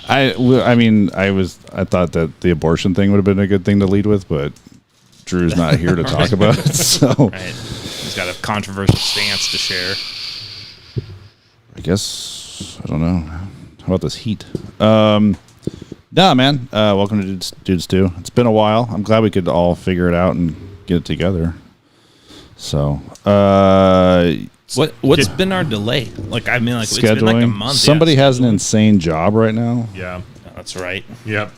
I mean, I thought that the abortion thing would have been a good thing to lead with, but Drew's not here to talk about it. So Right. He's got a controversial stance to share. I guess I don't know. How about this heat? Nah, man. Welcome to Dudes 2. It's been a while. I'm glad we could all figure it out and get it together. So, What's been our delay? Like, I mean, like scheduling. it's been like a month. Somebody has an insane job right now. Yeah. That's right. Yep.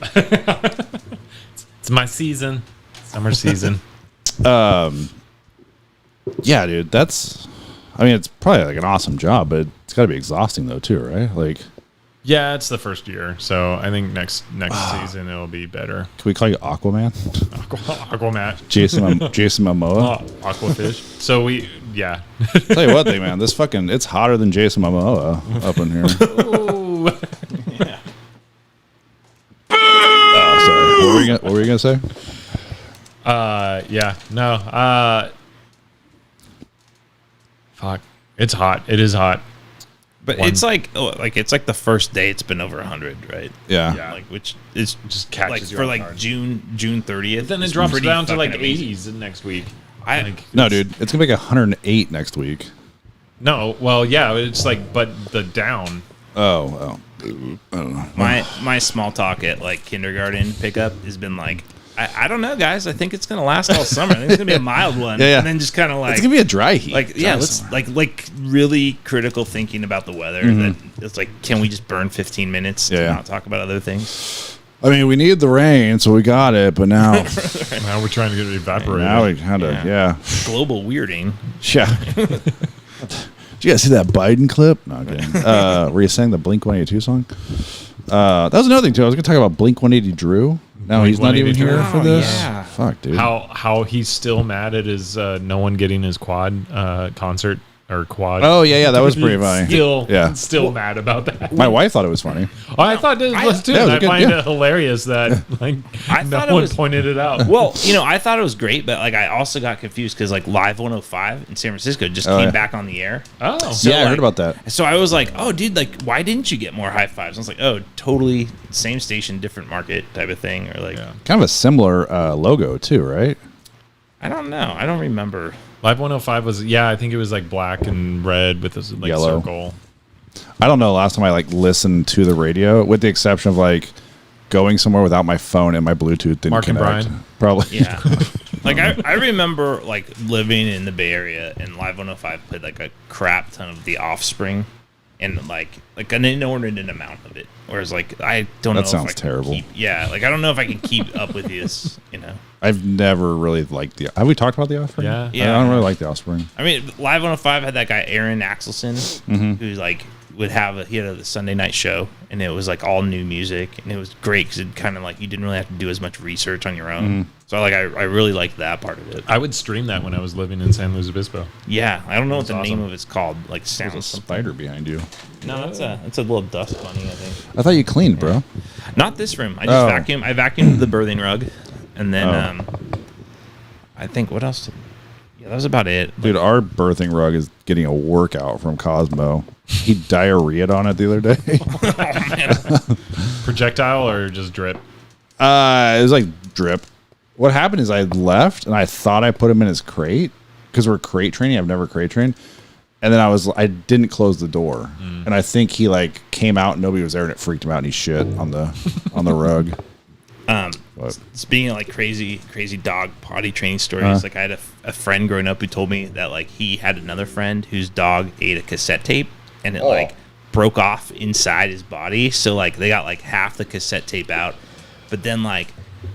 It's my season. Summer season. Yeah, dude. I mean, it's probably like an awesome job, but it's got to be exhausting though, too, right? Like, Yeah, it's the first year, so I think next season it'll be better. can we call you Aquaman? Aquamat. Jason Momoa. Aquafish. So yeah. Tell you what, thing, man. It's hotter than Jason Momoa up in here. Yeah. Oh, sorry. What were you gonna say? Yeah. No. Fuck. It's hot. It is hot. But it's like the first day it's been over 100, right? Yeah. Yeah. Like, which is Just catches like you for off like guard. June 30th. Then it It's drops pretty down to like fucking amazing. 80s next week. No, dude. It's gonna be like 108 next week. No, well, yeah, it's like, but the down. Oh. I don't know. My small talk at like kindergarten pickup has been like, I don't know, guys. I think it's gonna last all summer. I think it's gonna be a mild one. Yeah. And then just kind of like It's gonna be a dry heat. like yeah, Dry let's summer. like really critical thinking about the weather. That it's like, can we just burn 15 minutes to Yeah. not talk about other things? I mean, we needed the rain, so we got it. But now, Now we're trying to get it evaporated. now we kind of yeah. Global weirding. Did you guys see that Biden clip? No, I'm kidding. Where you sang the Blink 182 song? That was another thing too. I was gonna talk about Blink 180 Drew. No, he's not even here for this. yeah. Fuck, dude. How he's still mad at his no one getting his quad concert or quad. Oh yeah, that was pretty funny. Still mad about that. My wife thought it was funny. I thought it was too. Yeah, it was I good, find yeah. it hilarious that like I no thought it one was- pointed it out. Well, I thought it was great, but like I also got confused because like Live 105 in San Francisco just Oh, came yeah. back on the air. Oh, So, Yeah, I like- heard about that. So I was like, oh, dude, like, why didn't you get more high fives? I was like, oh, totally same station, different market type of thing. Or like, Yeah. Kind of a similar logo too, right? I don't know. I don't remember. Live 105 was I think it was like black and red with this like Yellow. circle. I don't know. Last time I like listened to the radio, with the exception of like going somewhere without my phone and my Bluetooth didn't Mark and connect. Brian? Probably. Yeah. Like I remember like living in the Bay Area and Live 105 played like a crap ton of The Offspring and like an inordinate amount of it. Whereas like I don't know That if sounds I can terrible. like I don't know if I can keep up with this, I've never really liked the. Have we talked about the Offspring? Yeah. Yeah. I don't really like the Offspring. I mean, Live 105 had that guy Aaron Axelson, Mm-hmm. who's like would have he had a Sunday night show, and it was like all new music, and it was great because it kind of like you didn't really have to do as much research on your own. Mm-hmm. So I really liked that part of it. I would stream that when I was living in San Luis Obispo. Yeah, I don't know what the That's name awesome. of it's called. Like There's sound a something. spider behind you. No, it's a little dust bunny, I think. I thought you cleaned, bro. Not this room. I just Oh. vacuumed. I vacuumed the birthing rug, and then Oh. I think what else? Yeah, that was about it. Dude, our birthing rug is getting a workout from Cosmo. He diarrheaed on it the other day. Projectile or just drip? It was like drip. What happened is I left and I thought I put him in his crate because we're crate training. I've never crate trained. And then I didn't close the door. And I think he like came out and nobody was there and it freaked him out and he shit on the rug. What? Speaking of like crazy dog potty training stories, like I had a friend growing up who told me that like he had another friend whose dog ate a cassette tape and it like broke off inside his body. So like they got like half the cassette tape out, but then like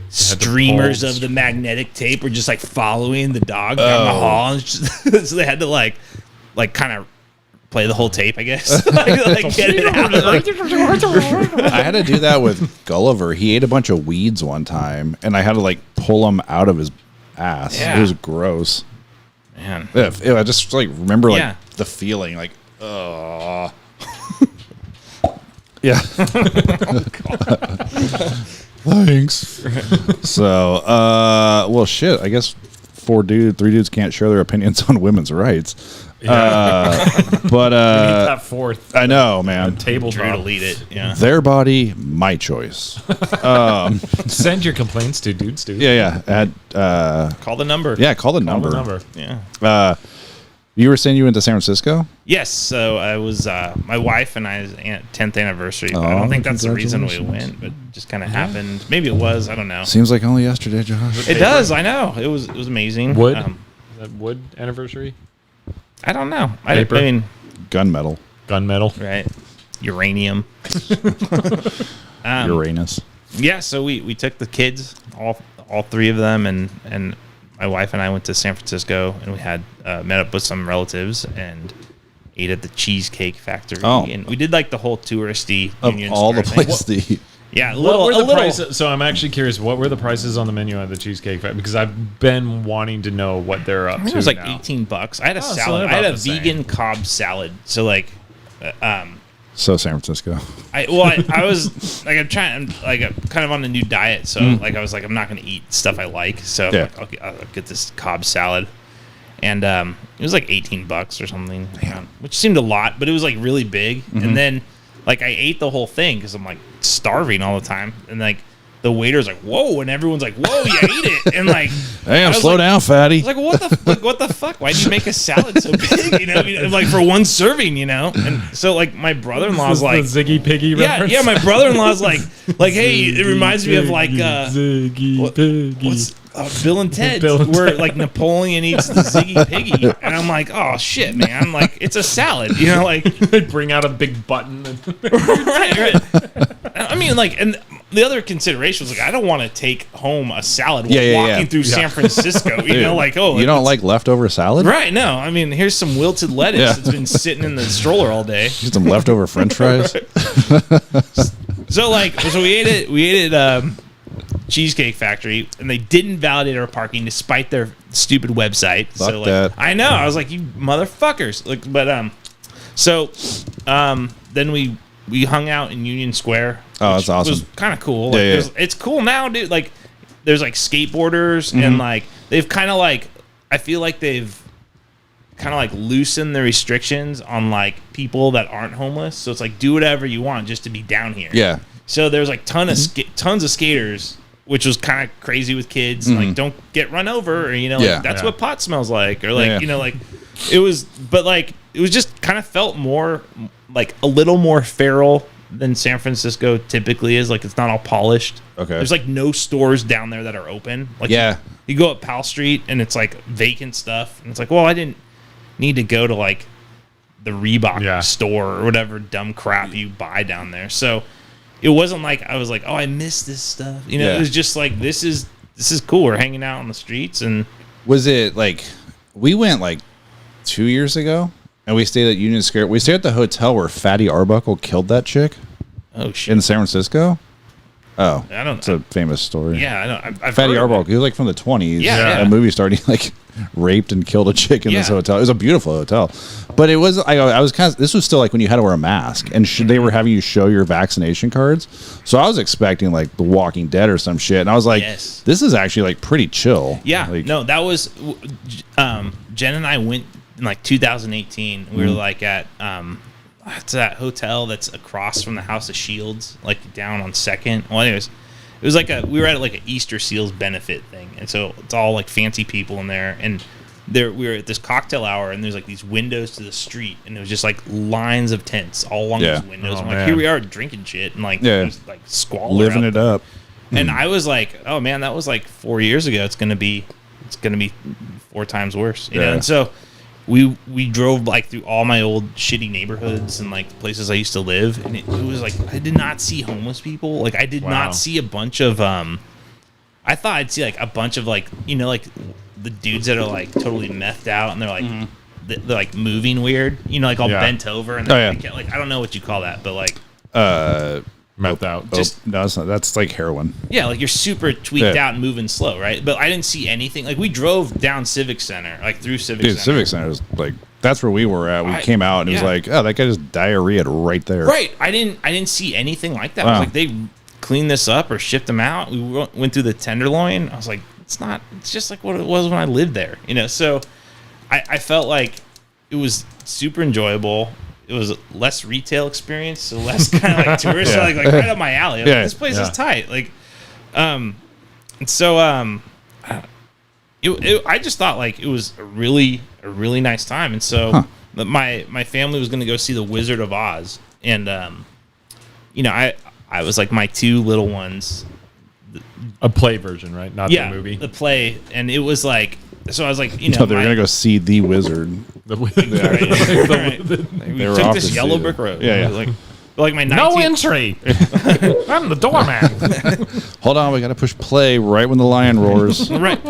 streamers pull- of the magnetic tape were just like following the dog down the hall, and so they had to like kind of play the whole tape, I guess. like get it out. I had to do that with Gulliver. He ate a bunch of weeds one time and I had to like pull him out of his ass. Yeah. It was gross. Man. I just like remember like Yeah. the feeling like, yeah. Thanks. So, well, shit. I guess three dudes can't share their opinions on women's rights. But that fourth. I know, man. Table Drew to top. lead it. Yeah. Their body, my choice. Send your complaints to dudes, dude. Yeah. At Call the number. call the number. Call the number. Yeah. You were saying you went to San Francisco? Yes. So I was my wife and I's 10th anniversary. But I Oh, don't think that's the reason we congratulations. went, but it just kind of happened. Maybe it was. I don't know. Seems like only yesterday, Josh. It does. I know. It was amazing. Wood? Is that wood anniversary? I don't know. I Paper? mean, Gunmetal. Gunmetal. right? Uranium. Uranus. Yeah. So we took the kids, all three of them, and my wife and I went to San Francisco, and we had met up with some relatives and ate at the Cheesecake Factory. Oh. And we did like the whole touristy Of Union all the Square thing. places to eat. Yeah, a What were the little. prices? So I'm actually curious. What were the prices on the menu at the Cheesecake Factory? Because I've been wanting to know what they're up I think to. it was like now. $18. I had a so salad. they're I had about a the same. vegan Cobb salad. So like, So San Francisco. I was like, I'm kind of on a new diet. So like, I was like, I'm not going to eat stuff I like. So Yeah. like, I'll get this Cobb salad. And it was like $18 or something, which seemed a lot, but it was like really big. And then like I ate the whole thing because I'm like starving all the time. And like the waiter's like, whoa. And everyone's like, whoa, you ate it. And like, Damn, I was slow like- down, fatty. I was like, what the fuck? Why do you make a salad so big? You know, like for one serving, you know? And so like my brother-in-law's This like, is the Ziggy Piggy reference. yeah, my brother-in-law's like, hey, it reminds me of like, Ziggy what- Piggy. what's Bill and Ted, Bill and where Ted. like Napoleon eats the Ziggy Piggy, and I'm like, oh shit, man, I'm like, it's a salad, you know, like, They bring out a big button. right. I mean, like, and the other consideration was like, I don't want to take home a salad while walking through San Francisco, you know, like, oh, you don't like leftover salad? right? No, I mean, here's some wilted lettuce Yeah. that's been sitting in the stroller all day. Just some leftover French fries. So like, so we ate it. Cheesecake Factory, and they didn't validate our parking despite their stupid website. Fuck so like, that. I know. I was like, you motherfuckers. Like, but then we hung out in Union Square. Oh, which that's awesome. Was kind of cool. Yeah, Like, yeah. It's cool now, dude. Like, there's like skateboarders and like they've kind of like, I feel like they've kind of like loosened the restrictions on like people that aren't homeless. So it's like do whatever you want just to be down here. Yeah. So there's like tons of skaters, which was kind of crazy with kids. Like, don't get run over, or you know, like, Yeah. that's Yeah. what pot smells like, or like Yeah. you know, like it was, but like it was just kind of felt more like a little more feral than San Francisco typically is. Like it's not all polished. Okay. There's like no stores down there that are open. Like Yeah. you go up Powell Street and it's like vacant stuff, and it's like, well, I didn't need to go to like the Reebok store or whatever dumb crap you buy down there. So it wasn't like I was like, oh, I miss this stuff. You know, Yeah. it was just like this is cool. We're hanging out on the streets, and Was it like we went like 2 years ago and we stayed at Union Square? We stayed at the hotel where Fatty Arbuckle killed that chick oh shit, in San Francisco. Oh, I don't. it's a famous story. Yeah, I know. I've Fatty heard of Arbuckle. it. He was like from the 20s. Yeah, yeah. A movie star. He like raped and killed a chick in this Yeah. hotel. It was a beautiful hotel, but it was. I was kind of. This was still like when you had to wear a mask, and they were having you show your vaccination cards. So I was expecting like The Walking Dead or some shit, and I was like, Yes. this is actually like pretty chill. Yeah, Like, no, that was Jen and I went in like 2018. We were like at it's that hotel that's across from the House of Shields, like down on Second. Well, anyways, it was like we were at like an Easter Seals benefit thing, and so it's all like fancy people in there, and we were at this cocktail hour, and there's like these windows to the street, and it was just like lines of tents all along Yeah. these windows. Oh, I'm like, man. here we are drinking shit, and like Yeah. there's like squalor living out it there. up. And I was like, oh man, that was like 4 years ago. It's gonna be 4 times worse, you know. Yeah. And so we drove like through all my old shitty neighborhoods and like places I used to live, and it was like I did not see homeless people. Like I did Wow. not see a bunch of I thought I'd see like a bunch of like, you know, like the dudes that are like totally methed out and they're like they're like moving weird, you know, like all Yeah. bent over, and Oh, they're yeah. like I don't know what you call that, but like Mouth out. Just- No, it's not. That's like heroin. yeah, like you're super tweaked Yeah. out and moving slow, right? But I didn't see anything. Like we drove down Civic Center, like through Civic Dude, Center. Civic Center is like that's where we were at. We came out and it was yeah. like, oh, that guy just diarrheaed right there. Right. I didn't see anything like that. I Wow. was like, they cleaned this up or shipped them out. We went through the Tenderloin. I was like, It's just like what it was when I lived there, you know. So I felt like it was super enjoyable. It was less retail experience, so less kind of like tourist, so like right up my alley. Like, this place is tight. Like, and so I just thought like it was a really nice time, and so my family was going to go see the Wizard of Oz, and you know, I was like my two little ones. A play version, right? Not the movie. The play, and it was like, so I was like, you know, So they were gonna go see the wizard. We took this yellow brick road. Yeah. Like my 19th, no entry. I'm the doorman. Hold on, we gotta push play right when the lion roars. Right.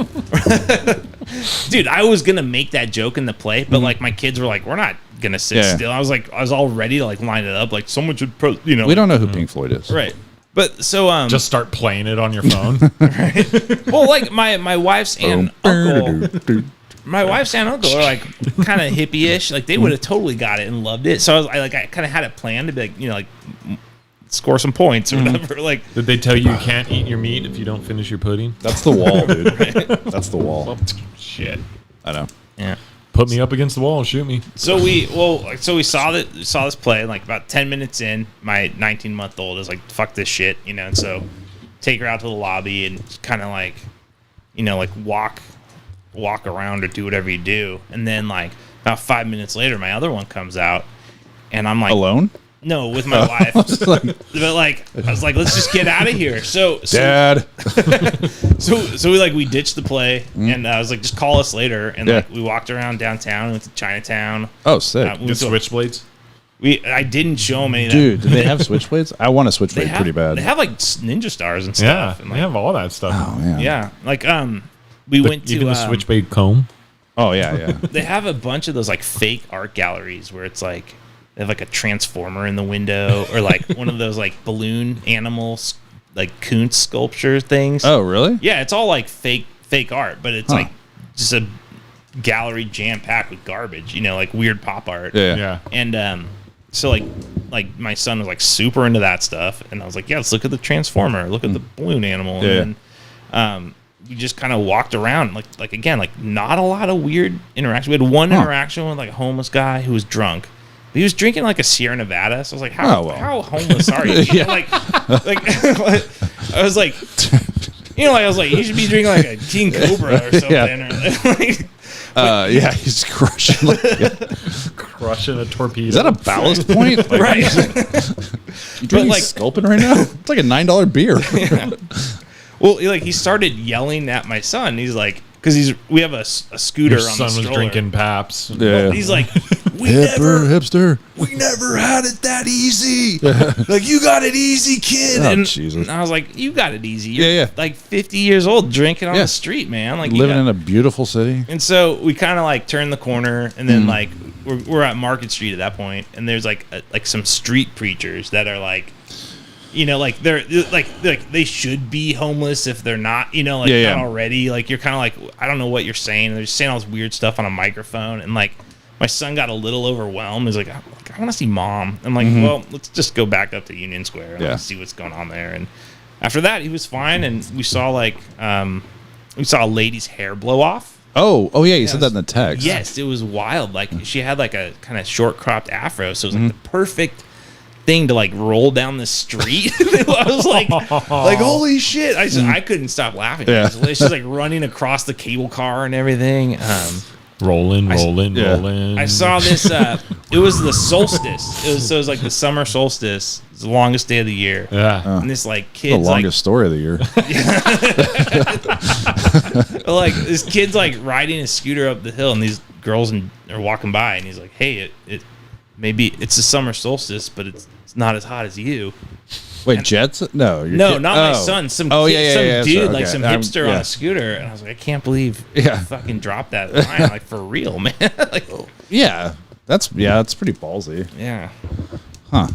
Dude, I was gonna make that joke in the play, but like my kids were like, we're not gonna sit still. I was all ready to like line it up. Like someone should, you know. We don't know who Pink Floyd is, right? But so just start playing it on your phone. Right. Well, like my wife's aunt and uncle. My wife's aunt and uncle are like kind of hippie-ish. Like they would have totally got it and loved it. So I kind of had it planned to be like, you know, like score some points or whatever. Like, did they tell you you can't eat your meat if you don't finish your pudding? That's the wall, dude. That's the wall. Well, shit. I know. Yeah. Put me up against the wall and shoot me. So we saw this play, and like about 10 minutes in, my 19-month-old is like, fuck this shit, you know, and so take her out to the lobby and kind of like, you know, like walk around or do whatever you do. And then like about 5 minutes later, my other one comes out, and I'm like, alone? No, with my wife. But like, I was like, let's just get out of here. So Dad. so we ditched the play, and I was like, just call us later. And like we walked around downtown, went to Chinatown. Oh, sick. Good switchblades. I didn't show them any of that. Dude, do they have switchblades? I want a switchblade pretty bad. They have like ninja stars and Yeah, stuff. And they have all that stuff. Oh man. yeah, like we went to even the switchblade comb. Oh yeah. They have a bunch of those like fake art galleries where it's like they have like a transformer in the window, or like one of those like balloon animals, like Kuntz sculpture things. Oh really? Yeah, it's all like fake art, but it's like just a gallery jam packed with garbage, you know, like weird pop art. Yeah. And so like my son was like super into that stuff, and I was like, yeah, let's look at the transformer, look at the balloon animal, and then we just kind of walked around, like again, like not a lot of weird interaction. We had one interaction with like a homeless guy who was drunk. He was drinking like a Sierra Nevada, so I was like, how homeless are you? You know, like I was like, you know, like I was like, you should be drinking like a King Cobra or something. Or, he's crushing a torpedo. Is that a ballast point? Like, right. You drinking Sculpin right now? It's like a $9 beer. Yeah. Well, like he started yelling at my son. He's like, because we have a scooter Your on son the stroller. was drinking Paps. Yeah. He's like, hipster. We never had it that easy. Like, you got it easy, kid. Oh, and Jesus. I was like, you got it easy. You're Yeah. like 50 years old drinking on the street, man. Like living in a beautiful city. And so we kind of like turned the corner, and then like we're at Market Street at that point, and there's like some street preachers that are like, you know, like they're like they should be homeless if they're not, you know, like not already. Like you're kind of like, I don't know what you're saying. They're just saying all this weird stuff on a microphone, and like my son got a little overwhelmed. He's like, I want to see mom. I'm like, well, let's just go back up to Union Square and see what's going on there. And after that, he was fine, and we saw like we saw a lady's hair blow off. Oh yeah, you said that in the text. Yes, it was wild. Like she had like a kind of short cropped afro, so it was like the perfect thing to like roll down the street. I was like holy shit! I couldn't stop laughing. Yeah. She's like running across the cable car and everything. Rolling. I saw this. It was the solstice. It was like the summer solstice. It's the longest day of the year. Yeah. And this like The kid's longest story of the year. like this kid's like riding a scooter up the hill, and these girls are walking by, and he's like, hey, maybe it's the summer solstice, but it's not as hot as you. Wait, Jets? No, not my son. Some dude, sorry, like okay. some hipster on a scooter, and I was like, I can't believe you fucking dropped that line, like for real, man. Like, that's pretty ballsy. yeah. Huh?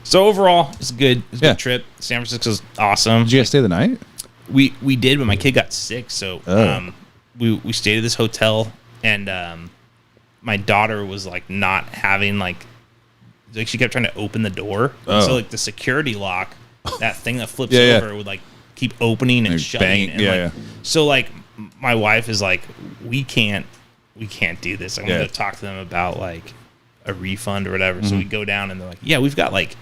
So overall, it's good. It's a good trip. San Francisco's awesome. Did you guys stay the night? We did, but my kid got sick, so we stayed at this hotel, and my daughter was like not having like she kept trying to open the door, so like the security lock, that thing that flips over would like keep opening and shutting, banging, so like my wife is like, we can't do this. I'm Yeah. going to talk to them about like a refund or whatever. So we go down and they're like, yeah, we've got like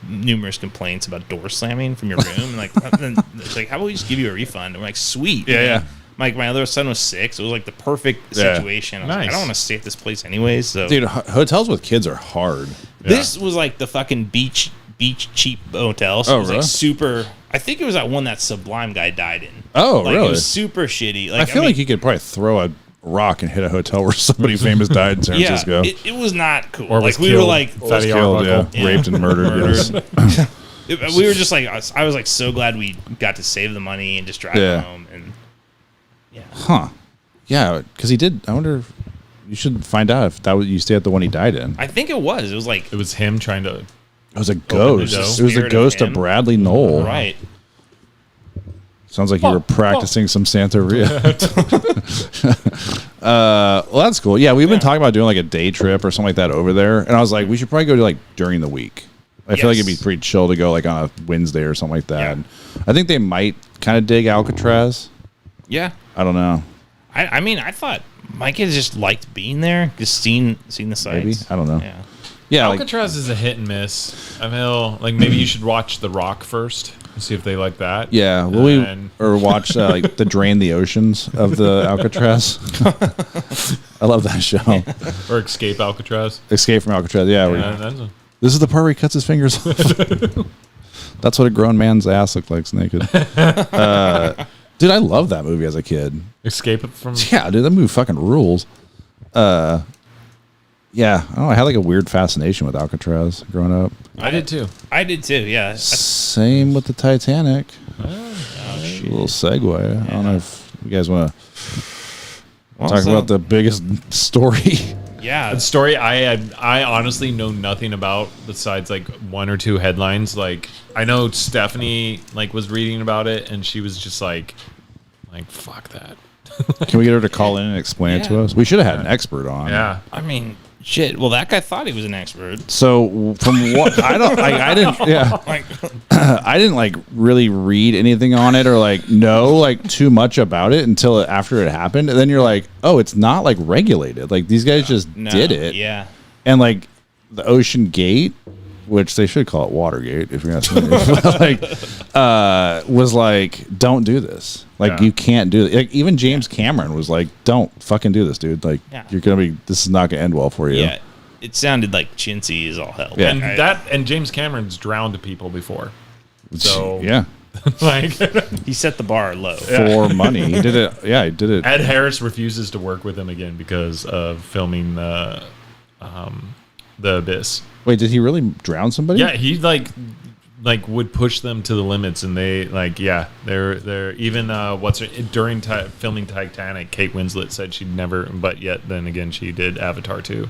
numerous complaints about door slamming from your room. And like, then it's like, how about we just give you a refund? And we're like, sweet. Yeah, yeah. Like my other son was 6. It was like the perfect situation. I was like, Nice. I don't want to stay at this place anyways. So Dude, hotels with kids are hard. this was like the fucking beach cheap hotel. So Oh, it was really? like super. I think it was that one that Sublime guy died in. Oh, like, really? It was super shitty. Like, I feel like you could probably throw a rock and hit a hotel where somebody famous died in San yeah, Francisco. it was not cool. Or like was we were killed. like, Fatty Killed, yeah. Arbuckle. Yeah. Raped and murdered. yes. we were just like, I was like so glad we got to save the money and just drive Yeah. home. And yeah, Huh. Yeah, because he did. I wonder if you should find out if that was you stayed at the one he died in. I think it was. It was like It was him trying to. It was a ghost. door. It was the Spirit of ghost of him. Bradley Knoll. right. Sounds like you were practicing some Santeria. Well, that's cool. Yeah, we've been talking about doing like a day trip or something like that over there, and I was like, we should probably go to like during the week. I feel like it'd be Yes. pretty chill to go like on a Wednesday or something like that. Yeah. And I think they might kind of dig Alcatraz. Yeah. I don't know. I mean, I thought my kids just liked being there, just seeing the sights. Maybe. I don't know. Yeah. Yeah, like, Alcatraz is a hit and miss. I mean, like maybe you should watch The Rock first and see if they like that. yeah. Will we And- or watch like the Drain the Oceans of the Alcatraz? I love that show. Or Escape Alcatraz. Escape from Alcatraz. Yeah. Yeah, that's a- This is the part where he cuts his fingers off. That's what a grown man's ass looked like naked. Dude, I love that movie as a kid. Escape from. Yeah, dude, that movie fucking rules. Yeah, I don't know. I had like a weird fascination with Alcatraz growing up. I did too. I did too. Yeah. Same with the Titanic. Oh, A little segue. I don't know if you guys want to Well, talk so- about the biggest story. Yeah. The story I honestly know nothing about besides like one or two headlines. Like I know Stephanie like was reading about it and she was just like fuck that. Can we get her to call in and explain it to Yeah. us? We should have had an expert on. Yeah. I mean, shit. Well, that guy thought he was an expert. So from what I don't, I didn't, yeah, Like, I didn't like really read anything on it or like know like too much about it until after it happened. And then you're like, oh, it's not like regulated. Like these guys just no, did it. Yeah. And like the Ocean Gate, which they should call it Watergate if you're asking me, like, was like, don't do this. Like Yeah. you can't do it. Like even James Cameron was like, don't fucking do this, dude. Like Yeah. you're gonna be. This is not gonna end well for you. Yeah. It sounded like chintzy as all hell. Yeah. And I- and James Cameron's drowned people before. So Yeah. like he set the bar low. For money, he did it. Yeah, he did it. Ed Harris refuses to work with him again because of filming the Abyss. Wait, did he really drown somebody? Yeah, he like would push them to the limits, and they they're even during filming Titanic, Kate Winslet said she'd never, but yet then again she did Avatar too.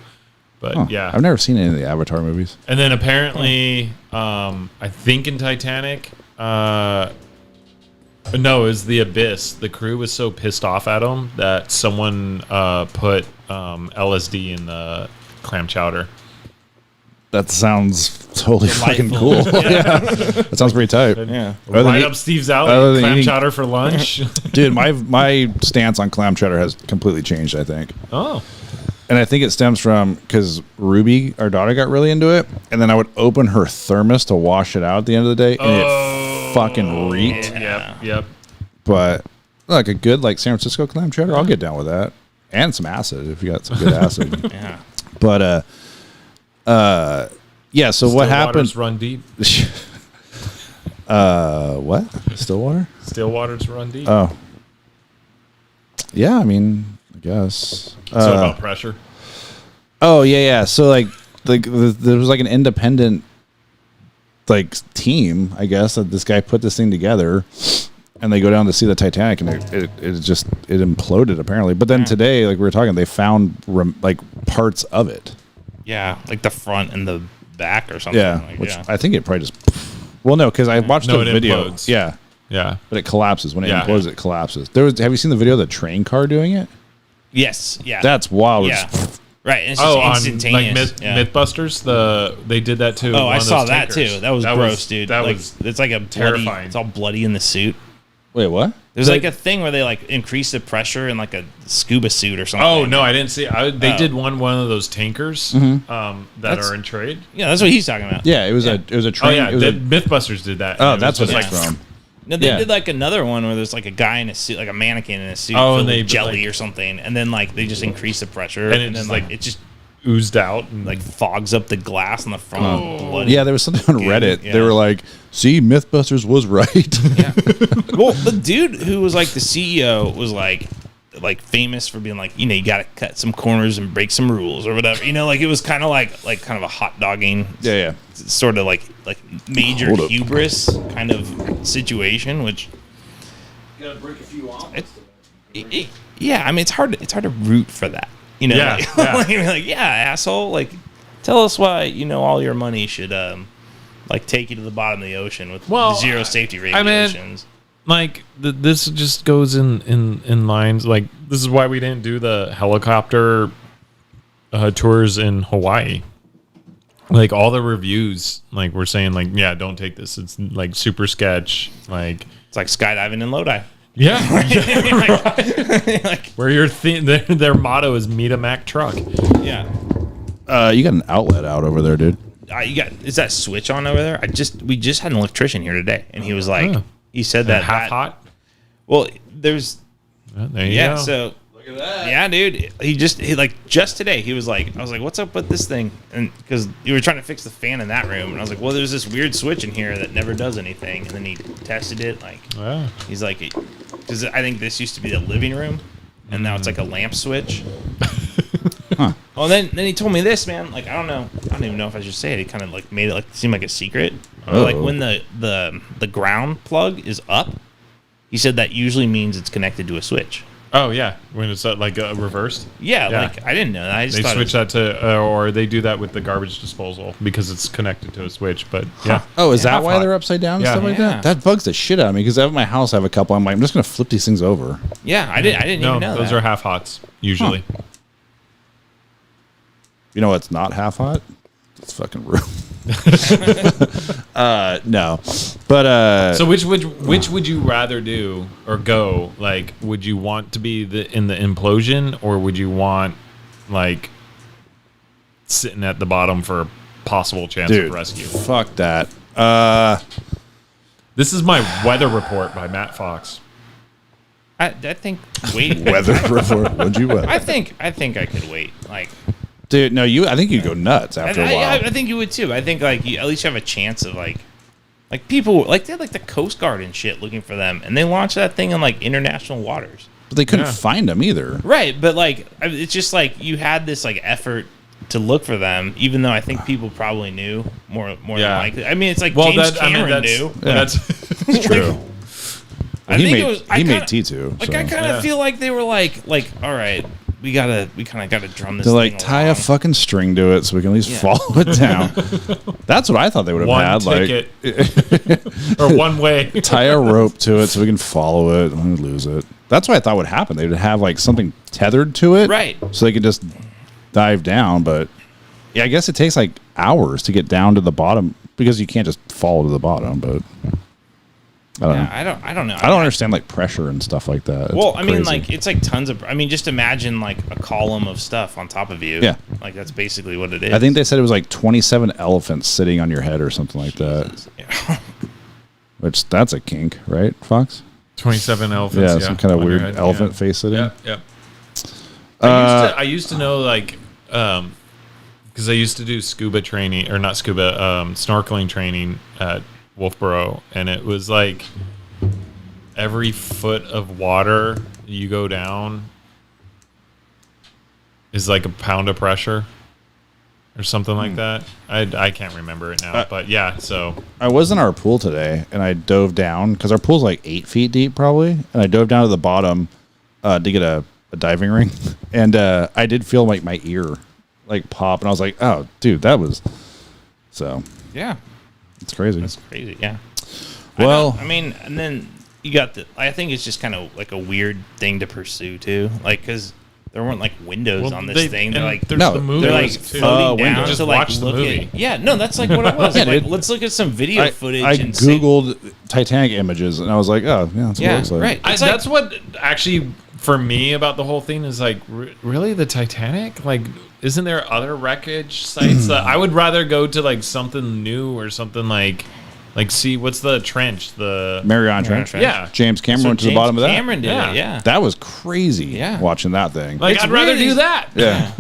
But Huh. yeah, I've never seen any of the Avatar movies. and then apparently, I think in Titanic, no, it was the Abyss. The crew was so pissed off at them that someone put LSD in the clam chowder. That sounds totally fucking Delightful. cool. Yeah. That sounds pretty tight. Yeah. Other than Right eat- up Steve's other alley. than Clam eating- chowder for lunch. Dude, my stance on clam chowder has completely changed, I think. Oh. And I think it stems from because Ruby, our daughter, got really into it. And then I would open her thermos to wash it out at the end of the day. And it fucking reeked. Yep. But like a good like San Francisco clam chowder, I'll get down with that. And some acid if you got some good acid. Yeah. But yeah, so what happened? Stillwater's run deep. What? Stillwater? Stillwater's run deep. Oh. Yeah, I mean, I guess. so about pressure. Oh, yeah. So like there was like an independent like team, I guess, that this guy put this thing together, and they go down to see the Titanic, and it imploded apparently. But then today, like we were talking, they found like parts of it. Yeah. Like the front and the back or something. Yeah, Like, which yeah. I think it probably just. Well, no, because I watched No, the it video. implodes. Yeah, Yeah. but it collapses when it Yeah. implodes. It collapses. Have you seen the video of the train car doing it? Yes. Yeah. That's wild. Yeah. It's- Right. It's just On like instantaneous. yeah. Mythbusters, they did that too. Oh, One I of saw those that tankers. too. That was gross, dude. That like, was it's like a bloody. terrifying. It's all bloody in the suit. Wait, what? There's like a thing where they like increase the pressure in like a scuba suit or something. Oh no, I didn't see. They did one of those tankers that are in trade. Yeah, that's what he's talking about. Yeah, it was a Oh train. yeah, it was the a, MythBusters did that. oh, and it that's was what just it's from. No, they Yeah. did like another one where there's like a guy in a suit, like a mannequin in a suit, Oh, filled and they with jelly like- or something, and then like they just increase the pressure, And it then just, like like, it just oozed out and like fogs up the glass on the front. Oh. Bloody. Yeah, there was something on Good, Reddit. yeah. They were like, "See, MythBusters was right." Well, the dude who was like the CEO was like famous for being like, you know, you got to cut some corners and break some rules or whatever. You know, like it was kind of like kind of a hot dogging, yeah. sort of like major Hold up. hubris kind of situation, which. Gotta break a few omelets. Yeah, I mean it's hard to root for that. You know, Yeah, like, yeah. like, you're like, yeah, asshole. Like, tell us why all your money should like take you to the bottom of the ocean with Well, zero safety I mean, regulations. like this just goes in lines. Like this is why we didn't do the helicopter tours in Hawaii. Like all the reviews, like we're saying, like yeah, don't take this. It's like super sketch. Like It's like skydiving in Lodi. yeah, Like, where your their motto is meet a Mack truck. yeah. You got an outlet out over there, dude. Is that switch on over there? We just had an electrician here today, and he was like, Oh. he said that Half hot. Well, there's There you yeah. go. So look at that. Yeah, dude. He like just today. He was like, I was like, what's up with this thing? And because you were trying to fix the fan in that room, and I was like, well, there's this weird switch in here that never does anything. And then he tested it. Like Wow. he's like, because I think this used to be the living room, and now it's like a lamp switch. Huh. Well, then he told me this, man. Like I don't even know if I should say it. He kind of like made it like seem like a secret. Like when the ground plug is up, he said that usually means it's connected to a switch. Oh yeah, when it's like reversed. Yeah, Yeah. like I didn't know that. I just They thought switch that to, or they do that with the garbage disposal because it's connected to a switch. But yeah, Oh, is that Half why hot. they're upside down and Yeah. stuff like Yeah. that? That bugs the shit out of me because at my house I have a couple. I'm like, I'm just gonna flip these things over. Yeah, I didn't no, even know those that. are half hots usually. You know what's not half hot? It's fucking room. No, but So which would you rather do or go? Like, would you want to be in the implosion, or would you want like sitting at the bottom for a possible chance dude, of rescue? fuck that. This is my weather report by Matt Fox. I think wait. Weather report. What'd you weather? I think I could wait. Like Dude, no, I think you'd go nuts after a while. I think you would too. I think like you at least have a chance of like people like they had like the Coast Guard and shit looking for them, and they launched that thing in like international waters. But they couldn't Yeah. find them either. Right, but like it's just like you had this like effort to look for them, even though I think people probably knew more Yeah. than likely. I mean, it's like James Cameron knew. That's It's true. I he think made, it was. I he kinda, made T2. Like so. I kind of Yeah. feel like they were like, all right, we kind of gotta drum this. They're thing like, tie a along. fucking string to it so we can at least Yeah. follow it down. That's what I thought they would have one had. ticket Like, or one way. tie a rope to it so we can follow it and lose it. That's what I thought would happen. They would have like something tethered to it, Right. So they could just dive down. But yeah, I guess it takes like hours to get down to the bottom because you can't just fall to the bottom. But I don't know. Yeah, I don't know. I don't understand like pressure and stuff like that. It's Well, I mean, crazy. like it's like tons of. I mean, just imagine like a column of stuff on top of you. Yeah. like that's basically what it is. I think they said it was like 27 elephants sitting on your head or something like that. Yeah. Which that's a kink, right, Fox? 27 elephants. Yeah, some kind of on your weird head, elephant face sitting. Yeah, yeah. I used to know like because I used to do scuba training or not scuba snorkeling training at Wolfboro, and it was like every foot of water you go down is like a pound of pressure or something like that. I can't remember it now, but yeah. So I was in our pool today and I dove down because our pool's like 8 feet deep probably, and I dove down to the bottom to get a diving ring, and I did feel like my ear like pop, and I was like, oh, dude, that was so. Yeah, It's crazy. that's crazy. Yeah. Well- I mean, and then you got the. I think it's just kind of like a weird thing to pursue too, like because there weren't like windows Well, on this thing. They're and like there's No, the movie they're like too. floating down windows. Just to like watch the look movie. at. Yeah, no, that's like what it was. Yeah, Like, dude. let's look at some video I footage. I and see. googled Titanic images and I was like, oh yeah, that's what it Yeah, looks like. right. It's like- That's what actually for me about the whole thing is like, really the Titanic? Like, isn't there other wreckage sites that I would rather go to like something new or something like see what's the trench? The Mariana Trench. Trench. yeah. James Cameron So went to the James bottom of that. Cameron did Yeah. it. Yeah. That was crazy. Yeah. Watching that thing. Like It's I'd rather really- do that. yeah.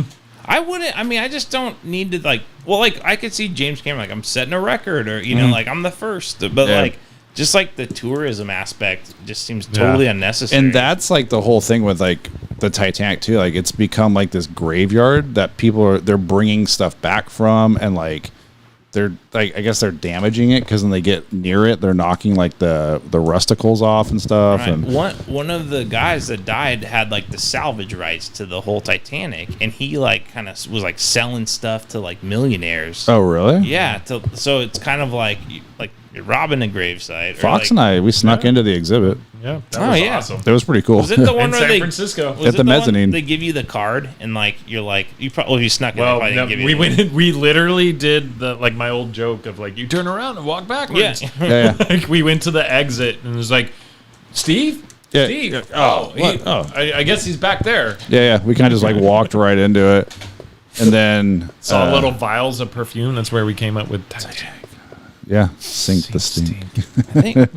I wouldn't. I mean, I just don't need to like. Well, like I could see James Cameron like I'm setting a record, or you know, like I'm the first. But Yeah. like, just like the tourism aspect, just seems totally unnecessary. And that's like the whole thing with like the Titanic too. Like it's become like this graveyard that they're bringing stuff back from, and like they're like I guess they're damaging it because when they get near it, they're knocking like the rusticles off and stuff. Right. And One of the guys that died had like the salvage rights to the whole Titanic, and he like kind of was like selling stuff to like millionaires. oh really? Yeah. So it's kind of like you're robbing a gravesite. Fox and I we snuck into the exhibit. Yeah. That Oh, was yeah. awesome. It was pretty cool. Was it the one In where San they Francisco. was At it the one mezzanine. They give you the card and like you're like you probably if you snuck in. they Well, probably no, didn't give you we the- went in, we literally did the like my old joke of like you turn around and walk backwards. Yeah. yeah, yeah. Like we went to the exit and it was like, Steve? Yeah. Steve? Yeah. Oh, What? Oh. I guess he's back there. Yeah, we kind of just like walked right into it, and then Saw little vials of perfume. That's where we came up with Titanic. yeah, sink the steam. I think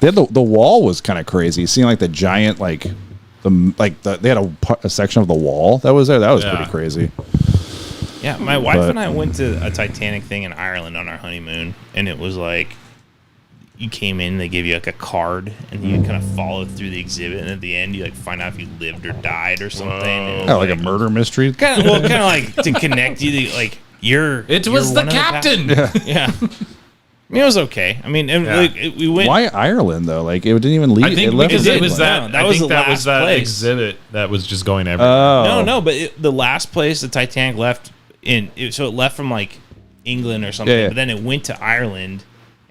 They had the wall was kind of crazy. Seeing like the giant they had a section of the wall that was there. That was Yeah. pretty crazy. yeah, my wife But- and I went to a Titanic thing in Ireland on our honeymoon, and it was like you came in, they gave you like a card, and you kind of followed through the exhibit, and at the end you like find out if you lived or died or something. And it Oh, was like a murder mystery. kind of like to connect you to like you're. It you're was the one of captain. Yeah. I mean, it was okay. I mean, and Yeah. like, we went. Why Ireland though? Like it didn't even leave. I think it left because in it was England. that. That I was think the that was last that place. exhibit that was just going everywhere. Oh No, but the last place the Titanic left so it left from like England or something, Yeah, yeah. but then it went to Ireland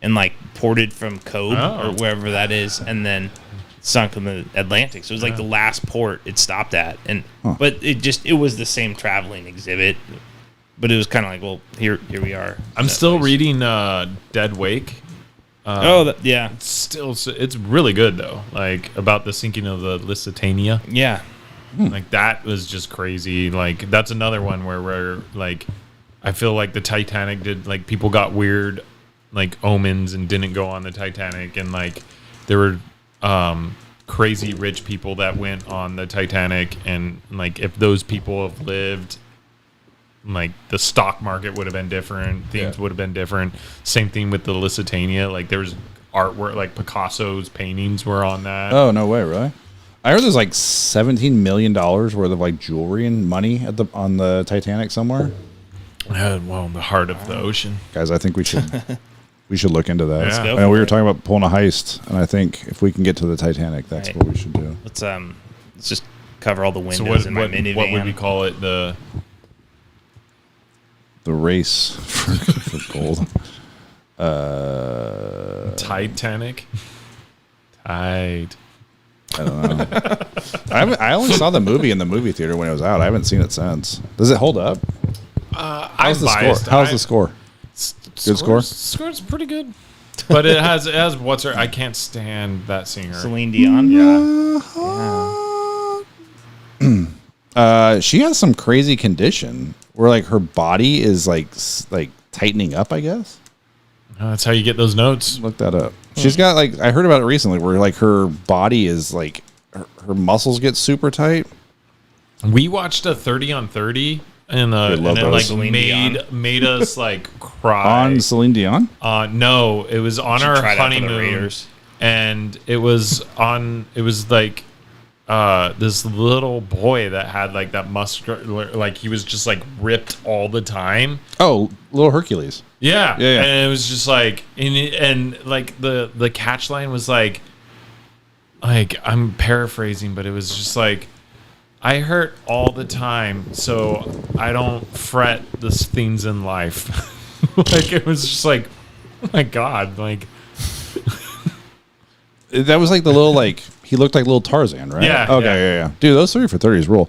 and like ported from Cobh Oh. or wherever that is, and then sunk in the Atlantic. So it was like the last port it stopped at, and but it was the same traveling exhibit, but it was kind of like, well, here we are. I'm That still place. reading Dead Wake. Yeah, It's really good though. Like about the sinking of the Lusitania. yeah. Like that was just crazy. Like that's another one where like I feel like the Titanic did like people got weird like omens and didn't go on the Titanic, and like there were crazy rich people that went on the Titanic, and like if those people have lived, like the stock market would have been different, things would have been different. Same thing with the Lusitania. Like there was artwork, like Picasso's paintings were on that. Oh no way, really? I heard there's like $17 million worth of like jewelry and money on the Titanic somewhere. Well, in the heart of the ocean. Guys, I think we should look into that. Let's go I know for we were it. talking about pulling a heist, and I think if we can get to the Titanic, that's Right. what we should do. Let's just cover all the windows So what, in my minivan. what would we call it? The The race for gold. Titanic? Tide. I only saw the movie in the movie theater when it was out. I haven't seen it since. Does it hold up? How's the score? How's the score? Good score? Score's pretty good. But it has what's her? I can't stand that singer. Celine Dion. Yeah. She has some crazy condition where like her body is like tightening up, I guess. That's how you get those notes. Look that up. She's got like I heard about it recently where like her body is like her muscles get super tight. We watched a 30 on 30 and love it those. like Celine Dion. made us like cry. On Celine Dion? No, it was on Should our try that for the honeymoon, Raiders. and it was like this little boy that had like that muscular, like he was just like ripped all the time. Oh, Little Hercules. Yeah, Yeah. and it was just like, and like the catch line was like I'm paraphrasing, but it was just like, I hurt all the time, so I don't fret the things in life. Like it was just like, oh my God, like That was like the little like He looked like little Tarzan, right? Yeah, Okay, yeah. Dude, those 30 for 30s rule.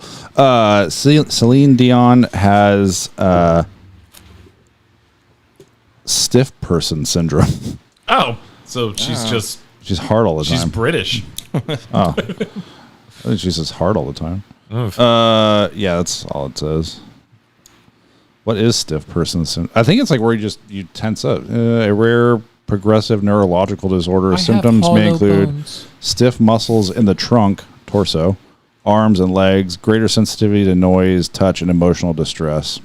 Celine Dion has stiff person syndrome. Oh, so she's She's hard all the she's time. British. I think she's just hard all the time. Oof. Yeah, that's all it says. What is stiff person syndrome? I think it's like where you tense up. A rare progressive neurological disorder. Symptoms may include stiff muscles in the trunk, torso, arms and legs, greater sensitivity to noise, touch, and emotional distress.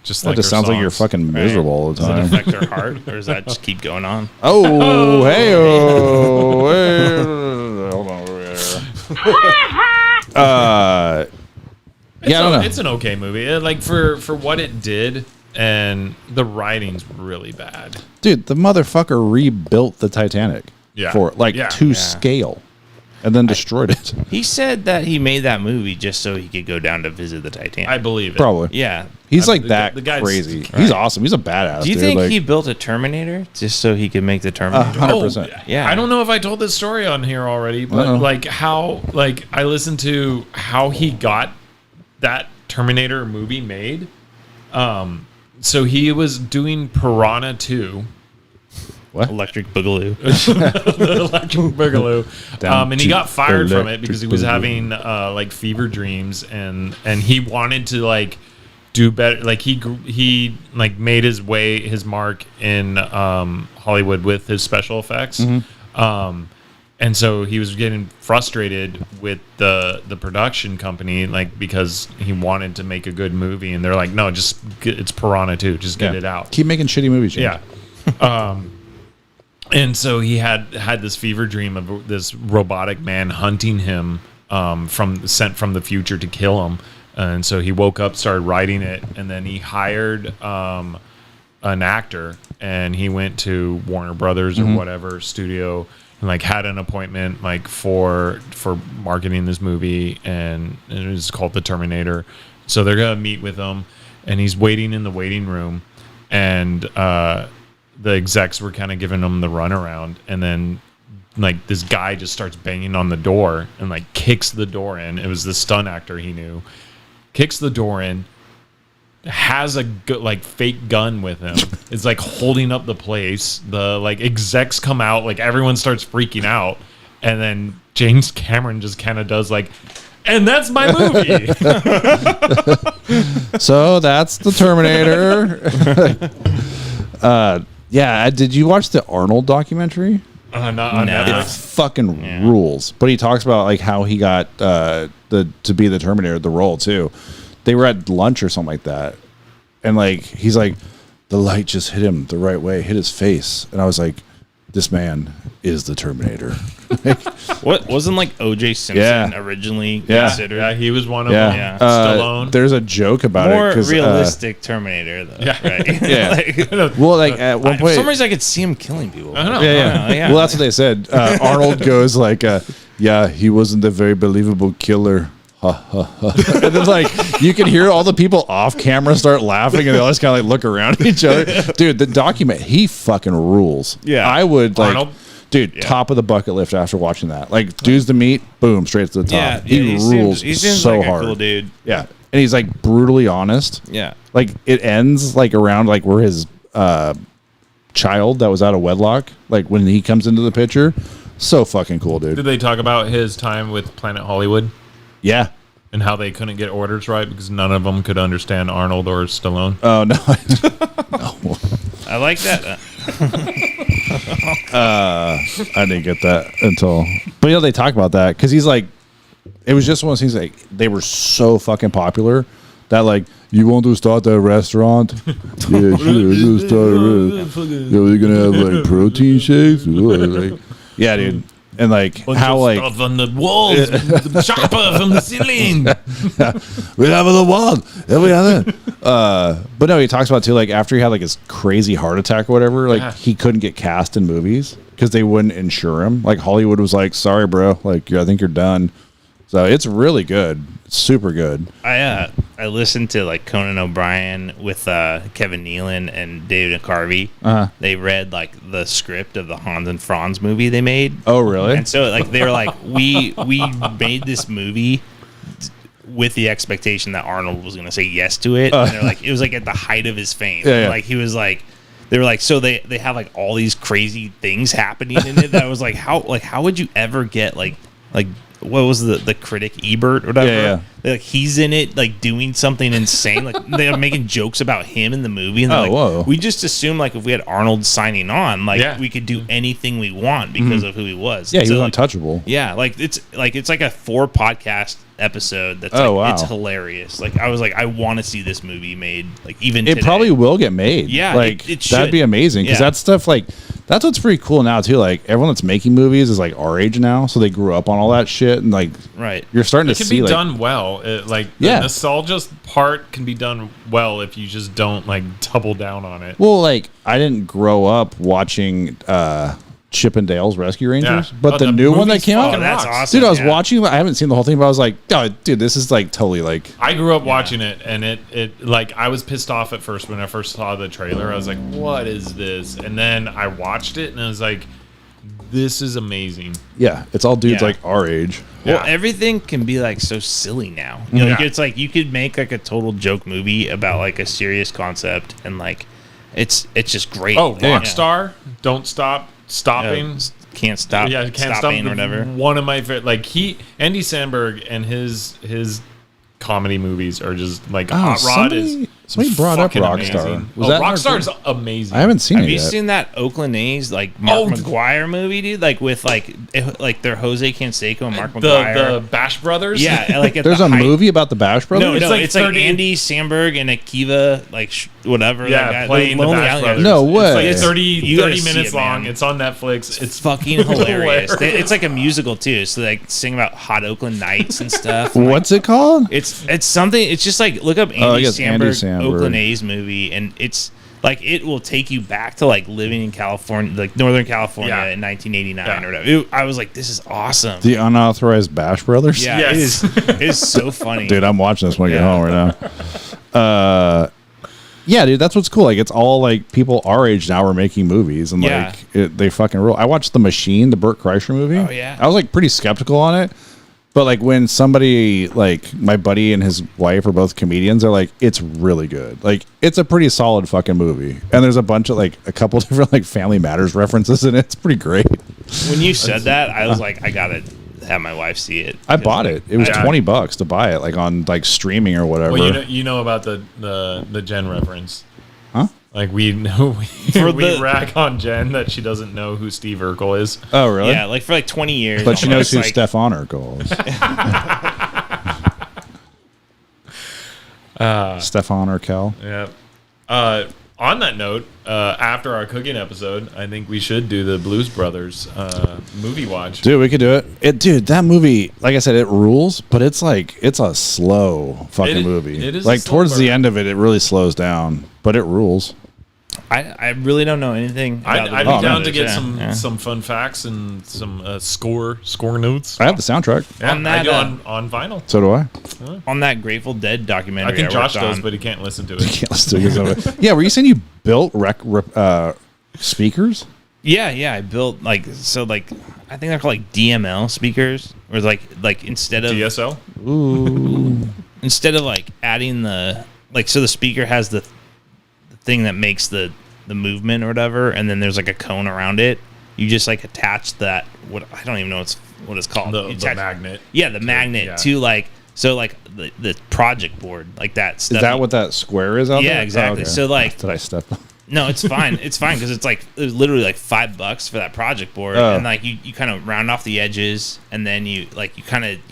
Just That like just her sounds like you're songs. fucking miserable all the Does it time. affect her heart, or does that just keep going on? Oh, hey, hold on over here. Yeah, I don't know. It's an okay movie. Like for what it did, and the writing's really bad. Dude, the motherfucker rebuilt the Titanic Yeah. to scale, and then destroyed it. He said that he made that movie just so he could go down to visit the Titanic. I believe it. Probably. Yeah. He's like the that guy's- crazy. He's awesome. He's a badass. Do you dude. think Like, he built a Terminator just so he could make the Terminator? 100%. Yeah. I don't know if I told this story on here already, but Uh-oh. like how like I listened to how he got that Terminator movie made. So he was doing Piranha 2. Electric Boogaloo. Electric Boogaloo. Down And he to got fired from it because he was Electric having like fever dreams and he wanted to like do better. Like he like made his mark in Hollywood with his special effects. And so he was getting frustrated with the production company, like because he wanted to make a good movie, and they're like, "No, it's Piranha 2, just get it out." Keep making shitty movies. James. Yeah. And so he had this fever dream of this robotic man hunting him sent from the future to kill him. And so he woke up, started writing it, and then he hired an actor, and he went to Warner Brothers or whatever studio and like had an appointment like for marketing this movie, and it was called The Terminator. So they're gonna meet with him, and he's waiting in the waiting room, and the execs were kind of giving him the runaround, and then like this guy just starts banging on the door and like kicks the door in. It was the stunt actor he knew. Kicks the door in, has a like fake gun with him. It's like holding up the place. The like execs come out, like everyone starts freaking out, and then James Cameron just kind of does like, and that's my movie. So that's the Terminator. Yeah, did you watch the Arnold documentary? Not on No. Netflix. It fucking rules. But he talks about like how he got to be the Terminator, the role too. They were at lunch or something like that, and like he's like, the light just hit him the right way, hit his face, and I was like, this man is the Terminator. What wasn't like O.J. Simpson Yeah. originally Yeah. considered? Yeah, he was one of Yeah, them. Yeah. Stallone. There's a joke about More it. 'Cause, realistic Terminator, though. Yeah. Right? Yeah. Like, Well, like at one for point, some reason, I could see him killing people. I don't know. yeah. Well, that's what they said. Arnold goes like, "Yeah, he wasn't a very believable killer." And then like you can hear all the people off camera start laughing, and they all just kind of like look around at each other. Dude, the document, he fucking rules. Yeah. I would like, Arnold? dude, top of the bucket list after watching that. Like, dudes to meet, boom, straight to the top. Yeah, he rules He seems so like hard. a cool dude. Yeah, and he's like brutally honest. Yeah. Like it ends like around like where his child that was out of wedlock, like when he comes into the picture. So fucking cool, dude. Did they talk about his time with Planet Hollywood Yeah. and how they couldn't get orders right because none of them could understand Arnold or Stallone? Oh no. I like that. I didn't get that until, but they talk about that because he's like, it was just one of those things like they were so fucking popular that like you want to start a restaurant? Yeah, sure. We'll start a restaurant. Yeah, we're gonna have like protein shakes. Like, yeah, dude, and like how like Stuff on the walls, the chopper from the ceiling. we have the one every other. But no, he talks about too like after he had like his crazy heart attack or whatever, like Yeah. he couldn't get cast in movies because they wouldn't insure him. Like Hollywood was like, sorry, bro, like I think you're done. So it's really good, super good. I I listened to like Conan O'Brien with Kevin Nealon and David McCarvey. They read like the script of the Hans and Franz movie they made. Oh, really? And so like they were like, we made this movie with the expectation that Arnold was going to say yes to it. And they're like, it was like at the height of his fame. Yeah. Like he was like, they were like, so they have like all these crazy things happening in it. That was like, how would you ever get like what was the critic Ebert or whatever? Yeah. Like he's in it, like doing something insane. Like they're making jokes about him in the movie, and they're like, whoa. we just assumed like if we had Arnold signing on, like we could do anything we want because of who he was. Yeah, he was like, untouchable. yeah, like it's like a 4 podcast episode that's it's hilarious. Like I was like, I want to see this movie made. Like even It today. probably will get made. Yeah, like it should. that'd be amazing because Yeah. that stuff like that's what's pretty cool now too. Like everyone that's making movies is like our age now, so they grew up on all that shit and like right. you're starting It to can see be like done well. The nostalgia part can be done well if you just don't like double down on it. well, like I didn't grow up watching Chip and Dale's Rescue Rangers, Yeah. but the new one that movie's came out, fucking that's rocks. awesome. dude, I was Yeah. watching. I haven't seen the whole thing, but I was like, oh, dude, this is like totally like. I grew up watching it, and it like I was pissed off at first when I first saw the trailer. I was like, "What is this?" And then I watched it, and I was like, "This is amazing." Yeah, it's all dudes Yeah. like our age. Well, Yeah. everything can be like so silly now. You know, like, Yeah. it's like you could make like a total joke movie about like a serious concept, and like it's just great. Oh, Yeah. Rockstar, Don't Stop Stopping. Can't stop. Yeah, can't stop stopping or whatever. One of my favorite, like Andy Samberg and his comedy movies are just like Hot Rod somebody brought up fucking Rockstar. amazing. Was that in our Rockstar's group? amazing. I haven't seen Have it you yet. seen that Oakland A's like Mark Oh, McGuire movie, dude? Like with like their Jose Canseco and Mark the McGuire. Bash Brothers. Yeah, like at There's the a height- movie about the Bash Brothers. No, It's no, like it's 30 like Andy Samberg and Akiva, like whatever. Yeah, that guy, playing the Lonely Bash Island Brothers. guys. No way. It's like 30, You gotta 30 see minutes it, man. long. It's on Netflix. It's Fucking hilarious. hilarious. It's like a musical too. So like sing about hot Oakland nights and stuff. What's it called? It's something. It's just like look up I Andy guess Andy Samberg, Samberg. Oakland A's movie, and it's like it will take you back to like living in California, like Northern California Yeah. in 1989 Yeah. or whatever. I was like, this is awesome. The unauthorized Bash Brothers. Yeah, Yes. it is so funny. Dude, I'm watching this when I get Yeah. home right now. Yeah, dude, that's what's cool. Like, it's all like people our age now are making movies, and Yeah. like they fucking rule. I watched The Machine, the Burt Kreischer movie. Oh, yeah. I was like pretty skeptical on it, but like when somebody like my buddy and his wife are both comedians, they're like, it's really good. Like, it's a pretty solid fucking movie, and there's a bunch of like a couple different like Family Matters references in it. It's pretty great. When you said that, I was like, I gotta have my wife see it. I bought it. It was Yeah. $20 to buy it, like on like streaming or whatever. well, you know about the Jen reference. Huh? Like we know For we the- rag on Jen that she doesn't know who Steve Urkel is. Oh, really? Yeah, like for like 20 years. But she knows who almost, like, Stefan Urkel is. Stefan Urkel. Yeah. On that note, after our cooking episode, I think we should do the Blues Brothers movie watch. Dude, we could do it. Dude, that movie, like I said, it rules, but it's like, it's a slow fucking It- movie. it is a like, slow towards the burn. end of it, it really slows down, but it rules. I really don't know anything. About I'd the be Oh, down man. to get Yeah. some fun facts and some score notes. I have the soundtrack. Yeah, On that, I do on vinyl. So do I. on that Grateful Dead documentary. I think Josh worked does, on. but he can't listen to it. Can't listen to it. Yeah, were you saying you built speakers? Yeah, I built like so like I think they're called like DML speakers, or like instead of DSL. instead of like adding the like so the speaker has the thing that makes the movement or whatever, and then there's like a cone around it. You just like attach that what I don't even know what it's called. You The attach- magnet. Yeah, the magnet yeah. to like so like the project board like that stuff. Is that what that square is out there? Yeah, exactly. Oh, okay. So like Did I step on? no, it's fine. It's fine because it's like it was literally like $5 for that project board, Oh. and like you kind of round off the edges, and then you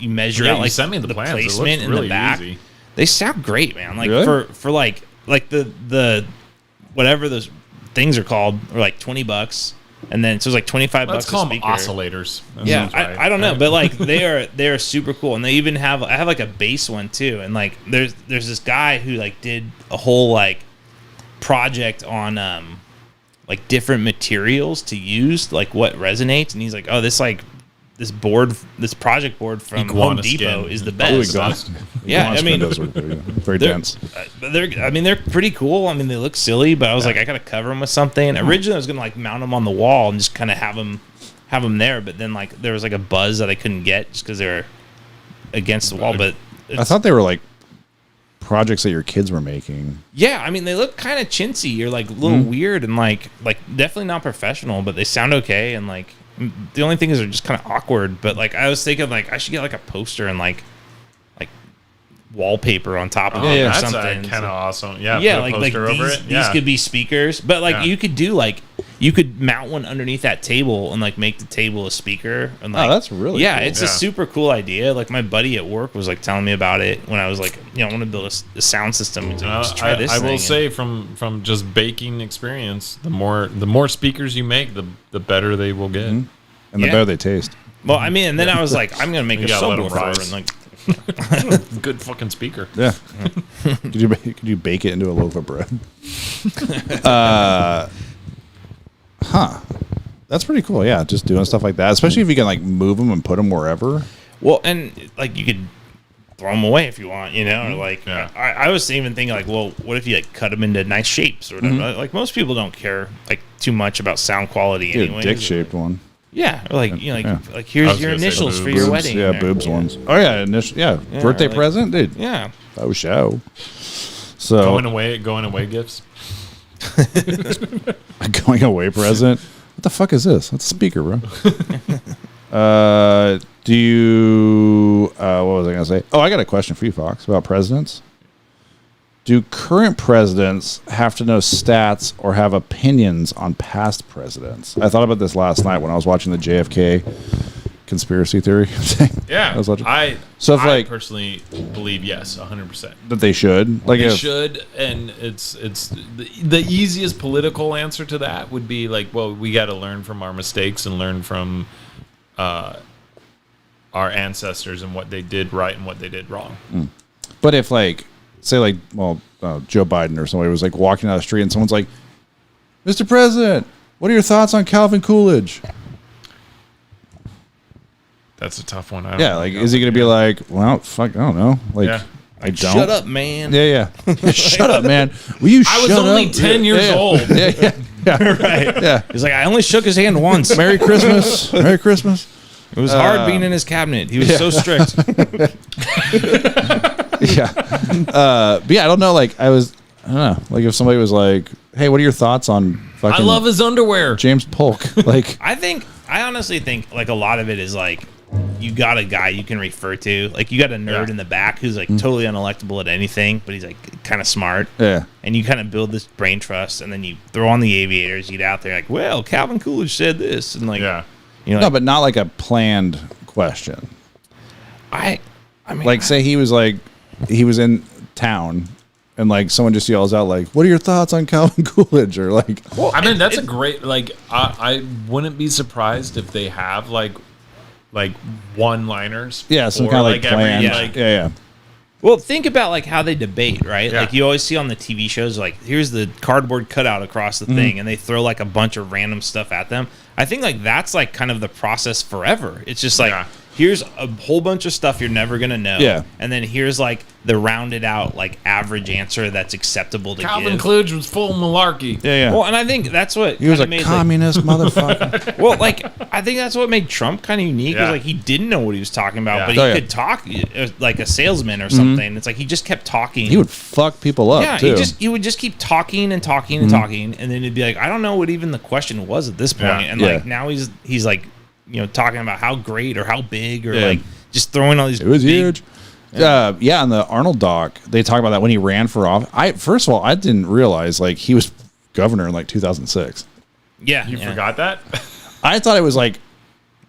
measure Yeah, out you like sent me the plans. It looks placement in really the back. easy. They sound great, man. Like Really? for like the whatever those things are called, or like $20, and then so it's like $25 Let's a call them speaker. oscillators. That Yeah, sounds right. I don't know, but like they are super cool, and they even have I have like a bass one too, and like there's this guy who like did a whole like project on like different materials to use, like what resonates, and he's like, oh, this project board from Iguana Home Depot skin. is the Ooh, best. iguana. Yeah, Launch I mean, windows were very they're- dense. But they're pretty cool. I mean, they look silly, but I was like, I gotta cover them with something. Originally, I was gonna like mount them on the wall and just kind of have them there. But then like there was like a buzz that I couldn't get just because they were against the wall. But I thought they were like projects that your kids were making. yeah, I mean, they look kind of chintzy or like a little weird and like definitely not professional, but they sound okay. And like the only thing is they're just kind of awkward. But like I was thinking like I should get like a poster and like wallpaper on top of it or That's something. kind of awesome. Yeah, Yeah, put a like poster over these, it. these could be speakers, but like Yeah. you could mount one underneath that table and like make the table a speaker. And like, that's really yeah, cool. it's a super cool idea. Like my buddy at work was like telling me about it when I was like, I want to build a sound system. He's like, just try this. I will thing." say from just baking experience, the more speakers you make, the better they will get. And the Yeah. better they taste. Well, I mean, and then I was like, I'm gonna make a You gotta let 'em subwoofer rise. and like. Good fucking speaker. Yeah. could you bake it into a loaf of bread? That's pretty cool. Yeah, just doing stuff like that, especially if you can like move them and put them wherever. Well, and like you could throw them away if you want, or like Yeah. I was even thinking like, well, what if you like cut them into nice shapes or whatever? Like most people don't care like too much about sound quality Get a anyway. dick shaped one. Yeah, or like Yeah. like I here's was your gonna say initials for boobs. your Boobs, wedding. yeah, there. boobs ones. Oh yeah, birthday like- present, dude. Yeah, Oh show. So Going away gifts. going away present. What the fuck is this? That's a speaker, bro. Do you? What was I gonna say? Oh, I got a question for you, Fox, about presidents. Do current presidents have to know stats or have opinions on past presidents? I thought about this last night when I was watching the JFK conspiracy theory thing. Yeah, I was watching. So if, like- personally believe yes, 100%. That they should. Like, They if, should, and it's the easiest political answer to that would be like, well, we got to learn from our mistakes and learn from our ancestors and what they did right and what they did wrong. But if like, say like, Joe Biden or somebody was like walking down the street and someone's like, Mr. President, what are your thoughts on Calvin Coolidge? That's a tough one. I don't Yeah, know. like, is he going to be like, well, fuck, I don't know. Like, Yeah. I don't. shut up, man. Yeah, yeah. Shut up, man. Will you I was shut only up? 10 years Yeah, old. Yeah, yeah, yeah. Right. Yeah. He's like, I only shook his hand once. Merry Christmas. Merry Christmas. It was hard being in his cabinet. He was so strict. Yeah. But yeah, I don't know. Like, I don't know. Like, if somebody was like, hey, what are your thoughts on I fucking love his underwear. James Polk? Like, I honestly think like a lot of it is like you got a guy you can refer to. Like you got a nerd Yeah. in the back who's like totally unelectable at anything, but he's like kind of smart. yeah. And you kind of build this brain trust, and then you throw on the aviators, you get out there like, well, Calvin Coolidge said this, and like, Yeah. you know, No, like, but not like a planned question. I mean, Like, say he was in town and like someone just yells out like, what are your thoughts on Calvin Coolidge? Or like, I mean, that's a great, like, I wouldn't be surprised if they have like one-liners. yeah, some or, kind of like every, planned. like, yeah. well, think about like how they debate, right? Yeah. Like you always see on the TV shows, like here's the cardboard cutout across the thing, and they throw like a bunch of random stuff at them. I think like that's like kind of the process forever. It's just like Yeah. here's a whole bunch of stuff you're never gonna know, Yeah. and then here's like the rounded out like average answer that's acceptable to Calvin give. Coolidge was full malarkey. Yeah, yeah. Well, and I think that's what He was a kinda made, communist motherfucker. well, like I think that's what made Trump kind of unique. Yeah. Was like he didn't know what he was talking about, Yeah. but he Oh, yeah. could talk like a salesman or something. It's like he just kept talking. He would fuck people up Yeah, too. he would just keep talking and talking and talking, and then it'd be like, I don't know what even the question was at this point. Yeah. And Yeah. like now he's like, talking about how great or how big or Yeah. like just throwing all these. It was big- huge. Yeah, on the Arnold doc, they talk about that when he ran for office. First of all, I didn't realize like he was governor in like 2006. Yeah, You yeah. forgot that? I thought it was like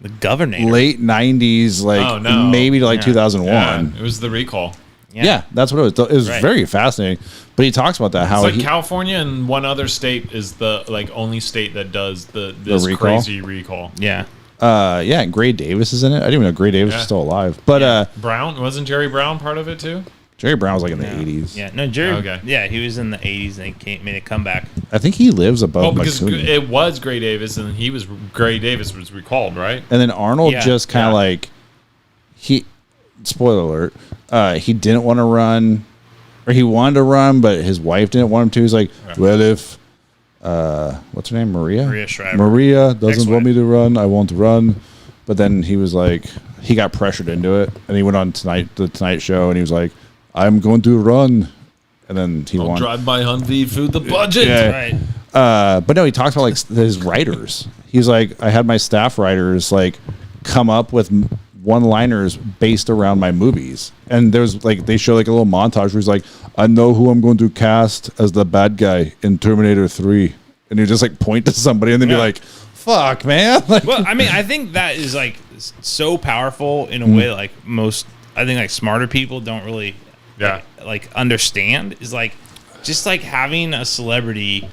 the governor. late 90s, like Oh, no. maybe to like Yeah. 2001. It was the recall. Yeah. That's what it was. It was Right. very fascinating. But he talks about that, It's how like he, California and one other state is the like only state that does this recall? crazy recall. Yeah, yeah, and Gray Davis is in it. I didn't even know Gray Davis Yeah. was still alive. But Brown, wasn't Jerry Brown part of it too? Jerry Brown was like in the 80s. yeah. No, Jerry. Okay. Yeah, he was in the '80s and he made a comeback. I think he lives Oh, above because McCooney. it was Gray Davis and Gray Davis was recalled, right? And then Arnold Yeah. just kind of Yeah. like spoiler alert, he didn't want to run, or he wanted to run, but his wife didn't want him to. He's like, well, if what's her name, Maria Shriver. Maria doesn't Ex-wife. want me to run, I won't run. But then he was like, he got pressured into it, and he went on the Tonight Show, and he was like, I'm going to run, and then he won. Drive by Humvee for the budget. Yeah. Right. But no, he talks about like his writers. He's like, I had my staff writers like come up with one-liners based around my movies, and there's like they show like a little montage where he's like, I know who I'm going to cast as the bad guy in Terminator 3, and he just like point to somebody and then be like, fuck, man. Like, Well, I mean, I think that is like so powerful in a way that, like most, I think like smarter people don't really like understand, is like just like having a celebrity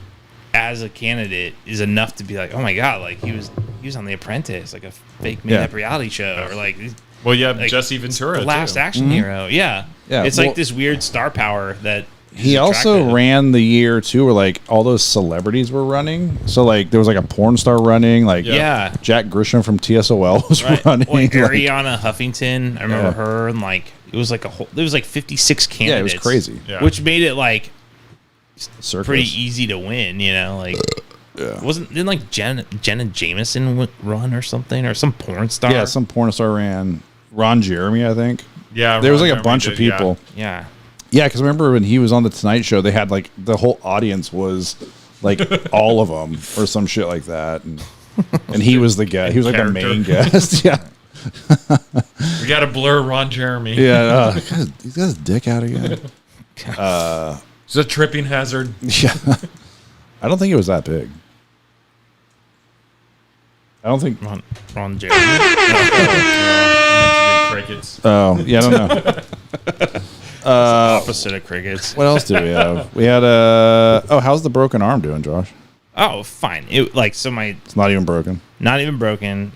as a candidate is enough to be like, oh my god, like he was on The Apprentice, like a fake made up reality show, or like, Well, you have like Jesse Ventura, the Last too. Action Hero. Yeah, it's well- like this weird star power that he is also attractive. ran the year too where like all those celebrities were running. So like there was like a porn star running, like Yeah. Jack Grisham from TSOL was Right. running. Like like- Ariana Huffington, I remember her, and like it was like there was like 56 candidates. it was crazy. Yeah. Which made it like Circus. pretty easy to win, you know, like didn't like Jenna Jameson run or something, or some porn star? Yeah, some porn star ran. Ron Jeremy, I think. Yeah, There was Ron like a Jeremy bunch of did, yeah. people. Yeah. Yeah, because remember when he was on the Tonight Show, they had like the whole audience was like all of them or some shit like that, and he was the guy. He was like the main guest. Yeah, We got to blur Ron Jeremy. yeah. He's got his dick out again. It's a tripping hazard. Yeah, I don't think it was that big. I don't think. Ron Jeremy. Crickets. Oh, yeah, I don't know. Opposite of crickets. What else do we have? We had oh, how's the broken arm doing, Josh? Oh, fine. It like so my It's not even broken. not even broken.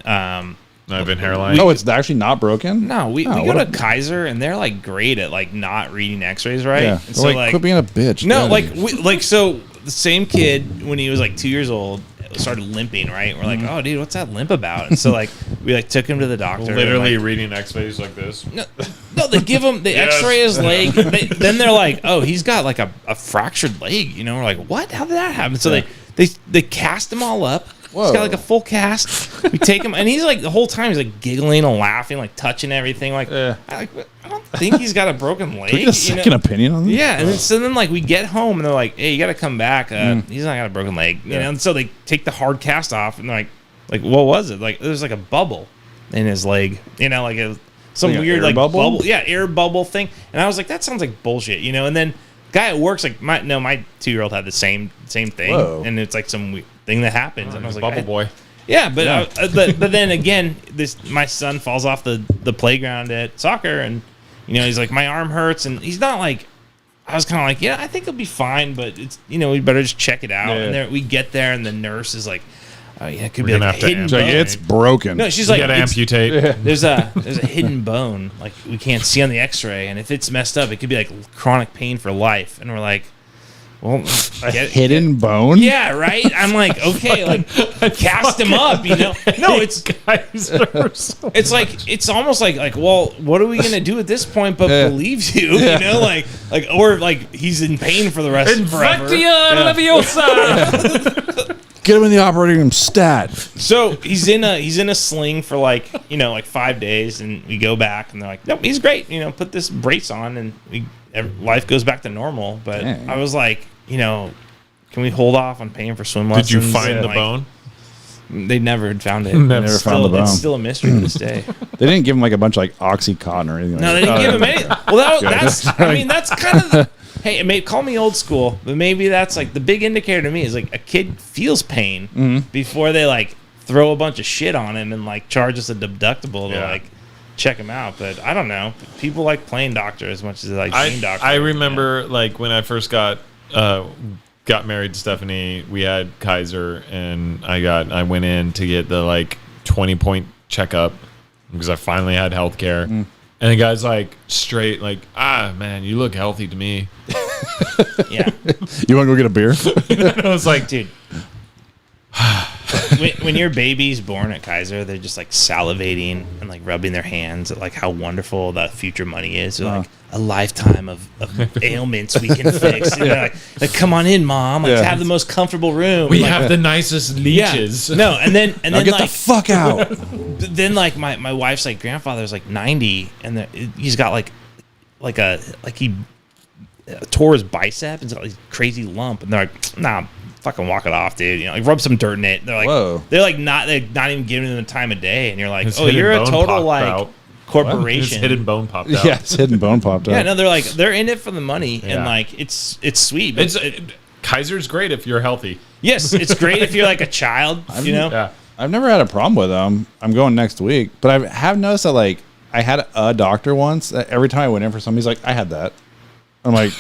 Not even hairline. Oh, it's actually not broken. No, we Oh, go what to a- Kaiser and they're like great at like not reading X-rays, right? Yeah, And so like, quit being a bitch. no, dude. like so the same kid when he was like 2 years old started limping, right? We're like, oh, dude, what's that limp about? And so like we like took him to the doctor. and, Literally like, reading X-rays like this. no, they give him the Yes. X-ray his leg. Then they're like, oh, he's got like a fractured leg. You know, we're like, what? How did that happen? So they cast him all up. He's got like a full cast. We take him, and he's like the whole time he's like giggling and laughing, like touching everything. Like, I don't think he's got a broken leg. Can we get a you know? second opinion on this? Yeah, and then, so then like we get home and they're like, "Hey, you got to come back. He's not got a broken leg." You know, and so they take the hard cast off and they're like, what was it? Like there's like a bubble in his leg. You know, like some Like an weird air like bubble? yeah, air bubble thing. And I was like, that sounds like bullshit. You know, and then guy at work's like, my 2-year-old had the same thing, Whoa. and it's like some weird thing that happens. and I was like, Bubble boy. yeah, but but then again, my son falls off the playground at soccer, and you know he's like, my arm hurts, and he's not like. I was kind of like, yeah, I think he'll be fine, but it's we better just check it out. Yeah. And there we get there, and the nurse is like, oh yeah, it could be We're like gonna a have to hidden It's like bone. it's broken. No, she's You like, got to "It's- amputate. there's a hidden bone like we can't see on the X-ray, and if it's messed up, it could be like chronic pain for life. And we're like, well, hidden bone. yeah, right. I'm like, okay, like cast him up, you know? No, it's it's like it's almost like well, what are we gonna do at this point? But Yeah. believe you, you know, like or like he's in pain for the rest of forever. Leviosa. Get him in the operating room stat. So he's in a sling for like 5 days, and we go back, and they're like, nope, he's great. You know, put this brace on, and life goes back to normal. But Dang. I was like, can we hold off on paying for swim lessons? Did you find And, the like, bone? They never had found it. Never It's found the bone. It's still a mystery to this day. They didn't give him like a bunch of like Oxycontin or anything. No, they like didn't that. give him any. Well, that's. I mean, that's kind of the. Hey, it may call me old school, but maybe that's like the big indicator to me is like a kid feels pain before they like throw a bunch of shit on him and like charge us a deductible to Yeah. like check him out. But I don't know. People like playing doctor as much as they like being doctor. I remember like when I first got married to Stephanie, we had Kaiser, and I went in to get the like 20-point checkup because I finally had health care. And the guy's like straight like, man, you look healthy to me. Yeah, You want to go get a beer? And I was like, dude. when your baby's born at Kaiser, they're just like salivating and like rubbing their hands at like how wonderful that future money is. They're like a lifetime of ailments we can fix. And they're like, come on in, mom. Like, have the most comfortable room. We like, have the nicest leeches. Yeah. No, and then get like the fuck out. then like my wife's like grandfather's like 90, and he's got he tore his bicep and it's got this crazy lump, and they're like, nah, fucking walk it off, dude. You know, like rub some dirt in it. They're like, Whoa. they're not even giving them the time of day, and you're like, His oh, hidden you're a bone total popped like out. His corporation. hidden bone popped out. Yeah, his hidden bone popped out. Yeah, no, they're in it for the money, and Yeah. like it's sweet. But Kaiser's great if you're healthy. yes, it's great if you're like a child, you know. Yeah. I've never had a problem with them. I'm going next week, but I have noticed that like I had a doctor once. That every time I went in for something, he's like, "I had that." I'm like,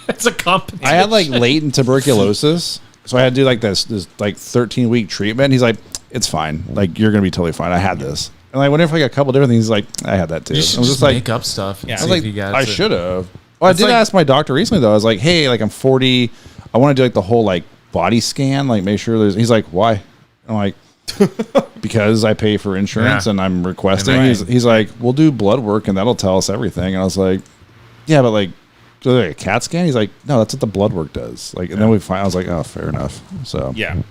It's a competition. I had like latent tuberculosis, so I had to do like this like 13-week treatment. He's like, "It's fine. Like you're gonna be totally fine. I had this." And I went in for like a couple different things. He's like, "I had that too." You I should was just just like, make up stuff. And Yeah. I see was if like, you got I it. should have. Well, I It's did like- ask my doctor recently though. I was like, "Hey, like I'm 40. I want to do like the whole like body scan, like make sure there's." He's like, "Why?" I'm like, because I pay for insurance Yeah. and I'm requesting. Right. He's like, we'll do blood work and that'll tell us everything. And I was like, yeah, but like, do they like a CAT scan? He's like, no, that's what the blood work does. Like, and then I was like, oh, fair enough. So Yeah,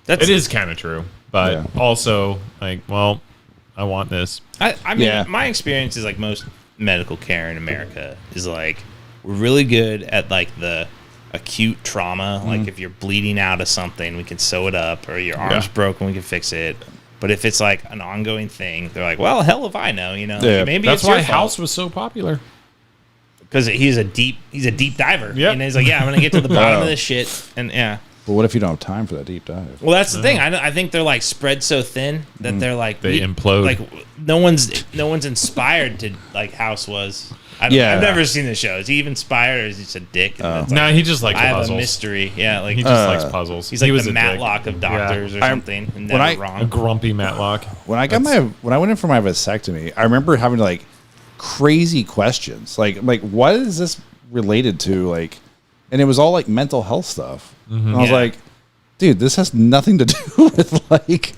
that's It is kind of true, but Yeah. also like, well, I want this. I mean, Yeah. my experience is like most medical care in America is like we're really good at like the acute trauma. Like if you're bleeding out of something, we can sew it up, or your arm's Yeah. broken, we can fix it. But if it's like an ongoing thing, they're like, well, hell if I know, you know. Yeah. Like, maybe That's it's your why fault. House was so popular. Because he's a deep diver. Yep. And he's like, yeah, I'm gonna get to the bottom Wow. of this shit. And yeah. but what if you don't have time for that deep dive? Well, that's the thing. I think they're like spread so thin that they're like They implode. Like no one's inspired to like House was. I've never seen the show. Is he even inspired, or is he just a dick? And it's like, No, he just likes I have puzzles. a mystery. Yeah, like He just likes puzzles. he's He like was the a dick. Matlock of doctors or I- something. And when never I- A wrong. grumpy Matlock. When I went in for my vasectomy, I remember having like crazy questions. Like what is this related to? Like, and it was all like mental health stuff. And I was Yeah. like, dude, this has nothing to do with like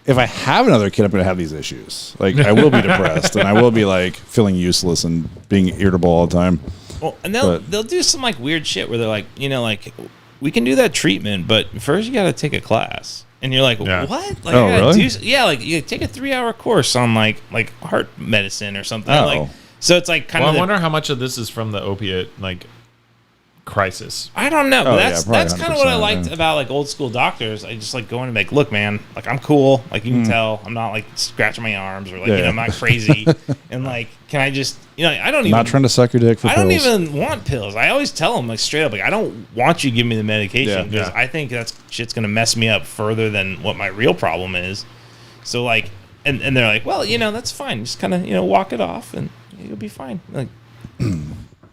if I have another kid, I'm going to have these issues. Like I will be depressed and I will be like feeling useless and being irritable all the time. Well, and But- they'll do some like weird shit where they're like, you know, like we can do that treatment, but first you got to take a class. And you're like, Yeah. what? Like, Oh, I gotta really? yeah, like you take a 3-hour course on like heart medicine or something. Oh. Like, so it's like kind Well, of. I wonder how much of this is from the opiate like crisis. I don't know. Oh, But yeah, that's probably kind of what I 100%, liked yeah. about like old school doctors. I just like going and like, look, man, like I'm cool. Like you can tell I'm not like scratching my arms or like Yeah, you know yeah. I'm not crazy. And like, can I just I don't even Not trying to suck your dick for I pills. don't even want pills. I always tell them like straight up, like I don't want you to give me the medication Yeah. because Yeah. I think that's shit's gonna mess me up further than what my real problem is. So like, and they're like, well, that's fine. Just kind of walk it off and you'll be fine. Like,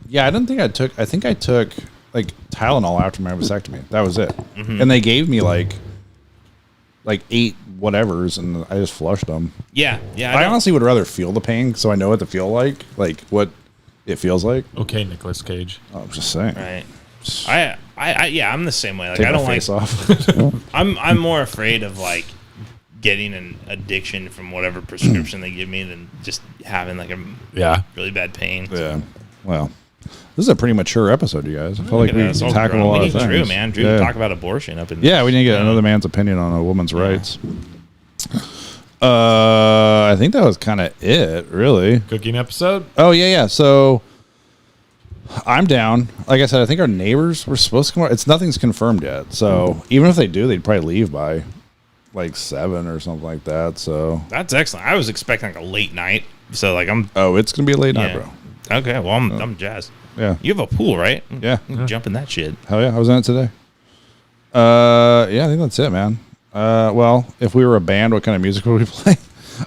Yeah, I think I took like Tylenol after my vasectomy. That was it. Mm-hmm. And they gave me like 8 whatevers and I just flushed them. yeah. I honestly would rather feel the pain so I know what to feel like what it feels like. Okay, Nicolas Cage. I'm just saying. Right. Yeah, I'm the same way. Like Take I my don't like. face off. I'm more afraid of like getting an addiction from whatever prescription they give me than just having like a Yeah. really bad pain. Yeah. Well, this is a pretty mature episode, you guys. I feel like Look we at that, it's all tackled a grown. lot We of need things. Drew, man. Drew yeah. to talk about abortion up in. Yeah, we need to get another man's opinion on a woman's rights. I think that was kind of it, really. Cooking episode. Oh yeah. So I'm down. Like I said, I think our neighbors were supposed to come over. Nothing's confirmed yet. So even if they do, they'd probably leave by like 7 or something like that. So That's excellent. I was expecting like a late night, so like I'm it's gonna be a late night, yeah. bro. Okay. Well, I'm jazzed. Yeah. You have a pool, right? Yeah. You can jump in that shit. Hell yeah, I was in it today. Yeah, I think that's it, man. Well, if we were a band, what kind of music would we play?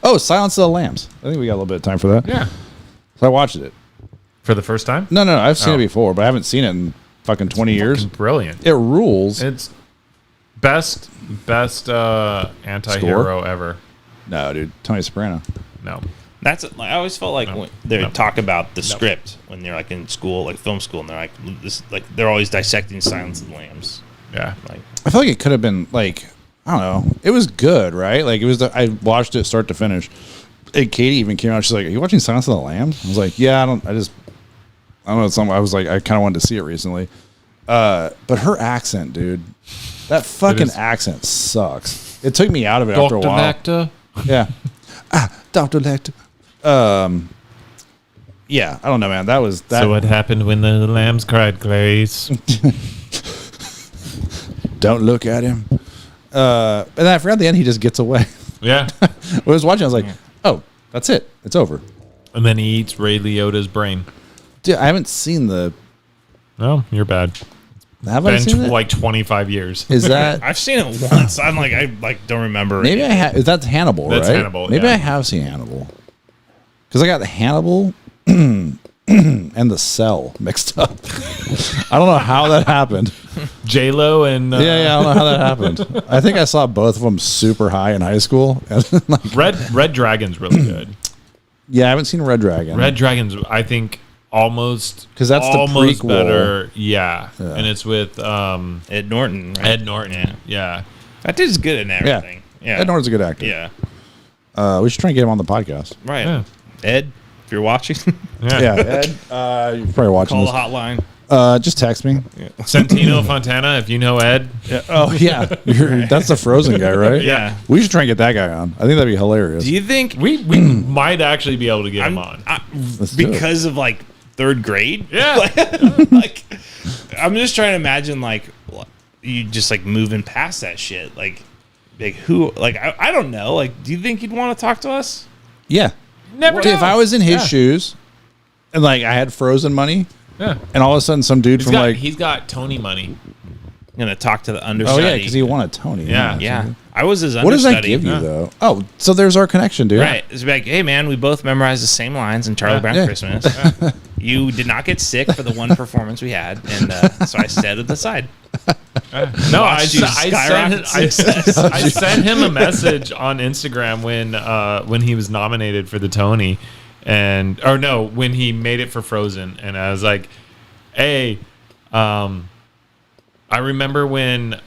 Oh, Silence of the Lambs. I think we got a little bit of time for that. Yeah. So I watched it. For the first time. No, I've seen Oh. it before, but I haven't seen it in fucking 20 years. Brilliant. It rules. It's best anti-hero ever. No, dude. Tony Soprano. No. That's like, I always felt like No. when they No. talk about the script when they're like in school, like film school, and they're like this, like they're always dissecting Silence of the Lambs. Yeah. Like, I feel like it could have been like, I don't know. It was good, right? Like it was. I watched it start to finish. And Katie even came out. She's like, "Are you watching Silence of the Lambs?" I was like, "Yeah, I don't know. It's something." I was like, I kind of wanted to see it recently. But her accent, dude, that fucking accent sucks. It took me out of it after a Dr. while. Lecter. Yeah. Dr. Lecter. Yeah, I don't know, man. That was that. So what happened when the lambs cried, Clarice? Don't look at him. And then I forgot the end. He just gets away. Yeah. When I was watching, I was like, "Oh, that's it. It's over." And then he eats Ray Liotta's brain. Dude, I haven't seen the. Oh, you're bad. Have I Been seen it? like 25 years. Is that I've seen it once. I don't remember. maybe I have? Is that Hannibal? That's right? Hannibal, Maybe yeah. I have seen Hannibal because I got the Hannibal and the Cell mixed up. I don't know how that happened. J-Lo and Yeah, I don't know how that happened. I think I saw both of them super high in high school. And like, Red Dragon's really good. yeah, I haven't seen Red Dragon. Red Dragon's, I think, almost 'Cause that's the almost prequel. better. Yeah. And it's with Ed Norton. Right? Ed Norton. Yeah. That dude's good in Yeah. everything. Yeah. Ed Norton's a good actor. Yeah. We should try and get him on the podcast. Right. Yeah. Ed, if you're watching, Yeah, Ed, you're probably watching call the this. hotline. Just text me. Santino Fontana, if you know Ed. Oh yeah, that's the Frozen guy, right? Yeah. We should try and get that guy on. I think that'd be hilarious. Do you think We might actually be able to get him on. Let's do it. because of like third grade? Yeah. Like, I'm just trying to imagine like you just like moving past that shit. Like who? Like I don't know. Like, do you think he'd want to talk to us? Yeah. Never Dude, if know. I was in his Yeah. shoes, and like I had Frozen money, Yeah. and all of a sudden some dude He's from got, like, he's got Tony money. I'm gonna talk to the oh understudy. yeah, because he won a Tony. Yeah. Yeah. I was his What does understudy. that give you though? Oh, so there's our connection, dude. Right. It's like, hey man, we both memorized the same lines in Charlie Brown Yeah. Christmas. You did not get sick for the one performance we had, and so I set it aside. No, Watched you skyrocket success. I sent him a message on Instagram when he was nominated for the Tony, when he made it for Frozen, and I was like, hey, I remember when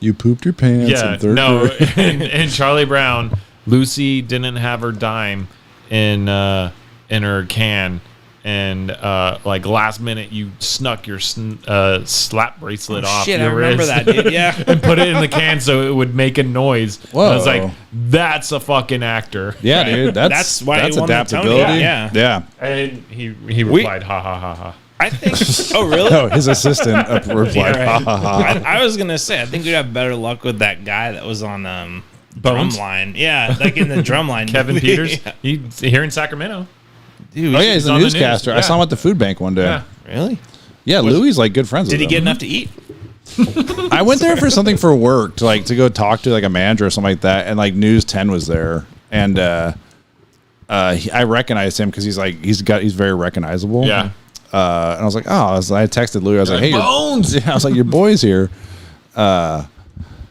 You pooped your pants. in third grade. in Charlie Brown, Lucy didn't have her dime in her can. And like last minute, you snuck your slap bracelet off. Shit, your I remember wrist that, dude. Yeah. and put it in the can so it would make a noise. And I was Whoa. like, "That's a fucking actor." Yeah, dude. That's That's why he won the Tony. adaptability. Yeah. Yeah. And he replied, "Ha ha ha ha." I think. Oh, really? No, his assistant replied, Yeah, right. ha, ha, ha. I was gonna say, I think we'd have better luck with that guy that was on Bones? Drumline. Yeah, like in the Drumline. Kevin movie. Peters. Yeah. He's here in Sacramento. Dude, Oh yeah, he's a on the news, newscaster. I yeah. saw him at the food bank one day. Yeah. really? Yeah, Louis like good friends Did he with get him. enough to eat? I went there for something for work to go talk to like a manager or something like that, and like News 10 was there, and I recognized him because he's very recognizable. Yeah. And I was like, I texted Louis. I was like, hey, Bones. I was like, your boy's here.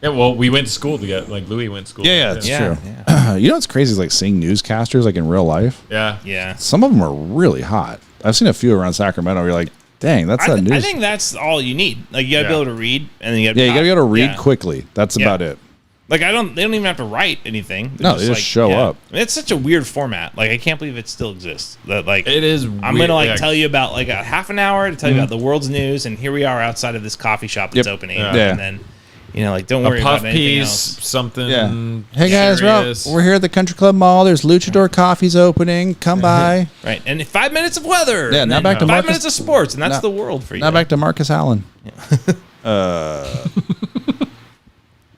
Yeah, well, we went to school together. Like Louis went to school. Yeah, it's Yeah, true. yeah. You know what's crazy is like seeing newscasters like in real life. Yeah. Yeah. Some of them are really hot. I've seen a few around Sacramento where you're like, dang, that's that news. I think that's all you need. Like, you gotta be Yeah. able to read, and then you gotta yeah, you gotta be able to read yeah. quickly. That's Yeah. about it. Like, they don't even have to write anything. No, they just like, show up. It's such a weird format. Like, I can't believe it still exists. That like It is. I'm weird. gonna Yeah. tell you about like a half an hour to tell you about the world's news, and here we are outside of this coffee shop that's Yep. opening, Yeah. and then like don't a worry puff about anything piece, else. something. Yeah. Hey guys, serious. we're here at the Country Club Mall. There's Luchador Coffee's opening. Come by. Right, and 5 minutes of weather. Yeah, and now then back to 5 Marcus- minutes of sports, and that's now- the world for you. Now back to Marcus Allen.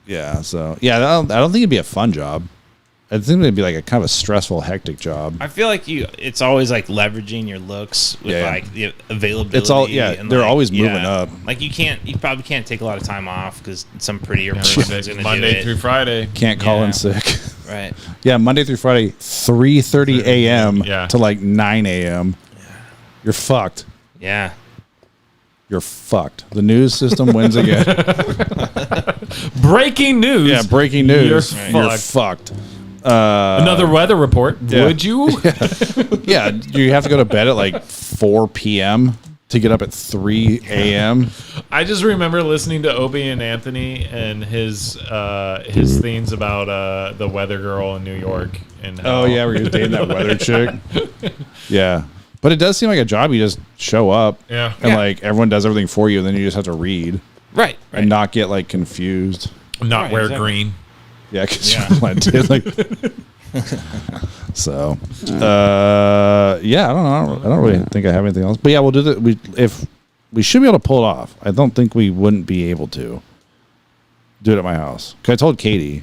Yeah. So yeah, I don't think it'd be a fun job. I think it'd be like a kind of a stressful, hectic job. I feel like it's always like leveraging your looks with Yeah, yeah. like the availability. It's all- yeah, and, they're like, always moving up. Like you probably can't take a lot of time off because some prettier Yeah, person's gonna do Monday it. through Friday. Can't call Yeah. in sick. Right. Yeah, Monday through Friday, 3:30 a.m. Yeah. to like 9 a.m. You're fucked. Yeah. You're fucked. The news system wins again. Breaking news. Yeah, breaking news. You're fucked. fucked. Another weather report. yeah. Would you? Yeah, you have to go to bed at like 4 p.m. to get up at 3 a.m. I just remember listening to Opie and Anthony and his things about the weather girl in New York and how, Oh yeah, where you're dating that weather chick. Yeah, but it does seem like a job. You just show up, Yeah. and like everyone does everything for you, and then you just have to read Right. and not get like confused. not Right, wear exactly. green. Yeah, because Yeah. you're blended. Like, so, yeah, I don't know. I don't really think I have anything else. But yeah, we'll do that. We should be able to pull it off. I don't think we wouldn't be able to do it at my house. Because I told Katie.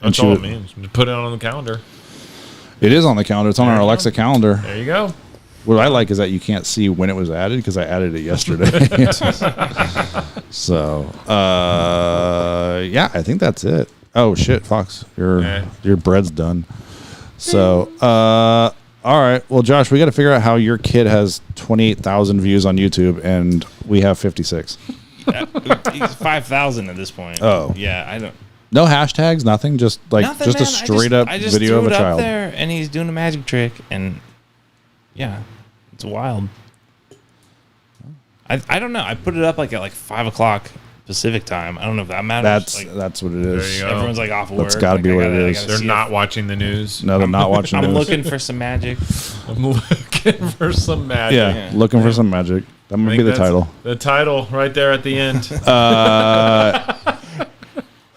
and That's she all was- it means. Just put it on the calendar. It is on the calendar. It's on There our you go. Alexa calendar. There you go. What I like is that you can't see when it was added because I added it yesterday. So, yeah, I think that's it. Oh shit, Fox, your bread's done. So, all right. Well, Josh, we got to figure out how your kid has 28,000 views on YouTube and we have 56. He's 5,000 at this point. Oh. Yeah, I don't. No hashtags, nothing. Just like Nothing, just man. a straight up I just video threw of a it up child. there, and he's doing a magic trick, and yeah, it's wild. I don't know. I put it up like at 5 o'clock Pacific time. I don't know if that matters. That's what it There is. you go. Everyone's like off of work. That's gotta be I what gotta- it I is. gotta They're see not it. watching the news. No, they're not watching. I'm news. looking for some magic. I'm looking for some magic. Yeah, Yeah. looking for some magic. That I might think be the that's title. The title right there at the end.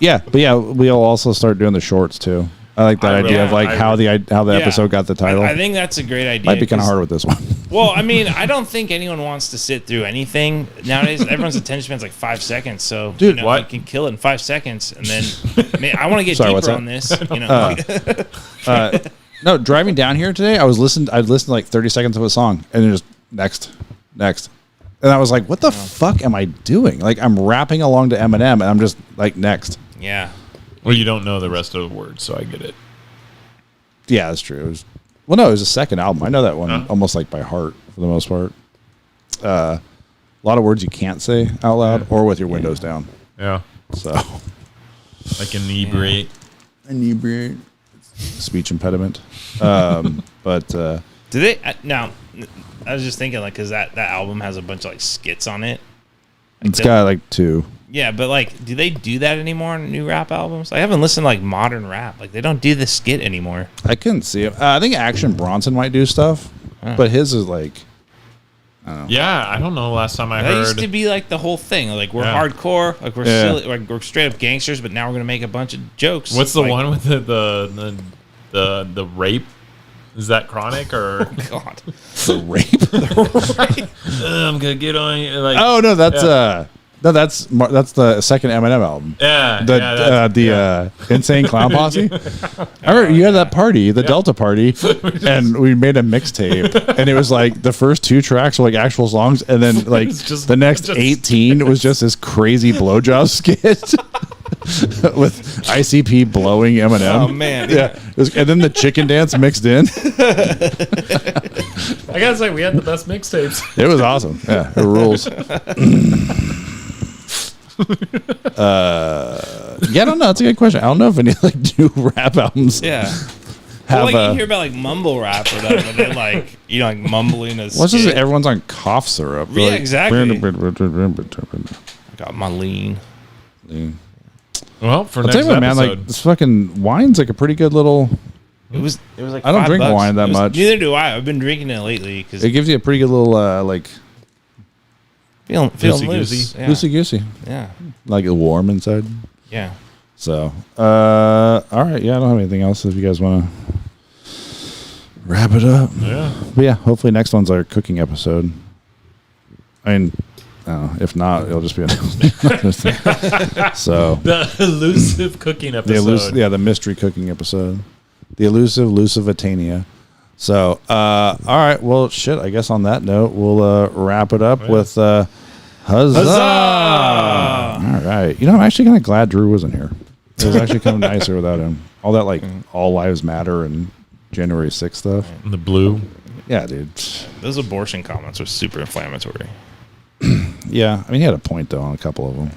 Yeah, but yeah, we'll also start doing the shorts too. I like that I idea really- of like I how the Yeah. episode got the title. I think that's a great idea. Might be kind of 'cause- hard with this one. Well, I mean, I don't think anyone wants to sit through anything nowadays. Everyone's attention span's like 5 seconds, so Dude, you what? You can kill it in 5 seconds, and then man, I want to get Sorry, what's deeper that? on this. You know, No, driving down here today, I'd listened to like 30 seconds of a song and then just next. And I was like, what the fuck am I doing? Like I'm rapping along to Eminem and I'm just like next. yeah. Well, you don't know the rest of the words, so I get it. Yeah, that's true. It was a second album. I know that one Huh? almost like by heart for the most part. A lot of words you can't say out loud or with your windows down. Yeah. So Like inebriate. inebriate, speech impediment. But Do they now? I was just thinking, like, because that album has a bunch of like skits on it. Like, it's got like 2. yeah, but like, do they do that anymore on new rap albums? I haven't listened to like modern rap. Like, they don't do the skit anymore. I couldn't see it. I think Action Bronson might do stuff, but his is like Yeah, I don't know. Last time I That heard. used to be like the whole thing. Like, we're Yeah. hardcore, like we're Yeah. silly, like we're straight up gangsters, but now we're gonna make a bunch of jokes. What's the Like, one with the rape? Is that Chronic or God. the rape. I'm gonna get on you? Like, Oh no, that's Yeah. that's the second Eminem album. yeah, The yeah, that's- Insane Clown Posse. I remember you had that party, the Delta party, and we made a mixtape, and it was like the first 2 tracks were like actual songs, and then like was just- the next just- 18 was just this crazy blowjob skit with ICP blowing Eminem. Oh man. Yeah, it was, and then the chicken dance mixed in. I gotta say, we had the best mixtapes. It was awesome. Yeah, it rules. Yeah, I don't know. That's a good question. I don't know if any like new rap albums Yeah. have. Well, like you hear about like mumble rap or whatever, but then like like mumbling a what's this? skit. Everyone's on cough syrup. Yeah, Like, exactly. Got my lean. Well, for I'll next tell you what, man. episode, Like this fucking wine's like a pretty good little. It was like I don't drink $5. wine that It was- much. Neither do I. I've been drinking it lately because It gives you a pretty good little like feeling loose. Loosey-goosey. Yeah. loosey goosey, Yeah. like warm inside. Yeah. So, all right. Yeah, I don't have anything else. If you guys want to wrap it up, yeah. but yeah, hopefully next one's our cooking episode. I mean, if not, it'll just be another thing. So The elusive cooking episode. the mystery cooking episode, the elusive Lusitania. So, all right. Well, shit. I guess on that note, we'll wrap it up with huzzah! All right. You know, I'm actually kind of glad Drew wasn't here. It was actually kind of nicer without him. All that like all lives matter and January 6th stuff. The blue. Yeah, dude. Those abortion comments were super inflammatory. Yeah, I mean, he had a point though on a couple of them.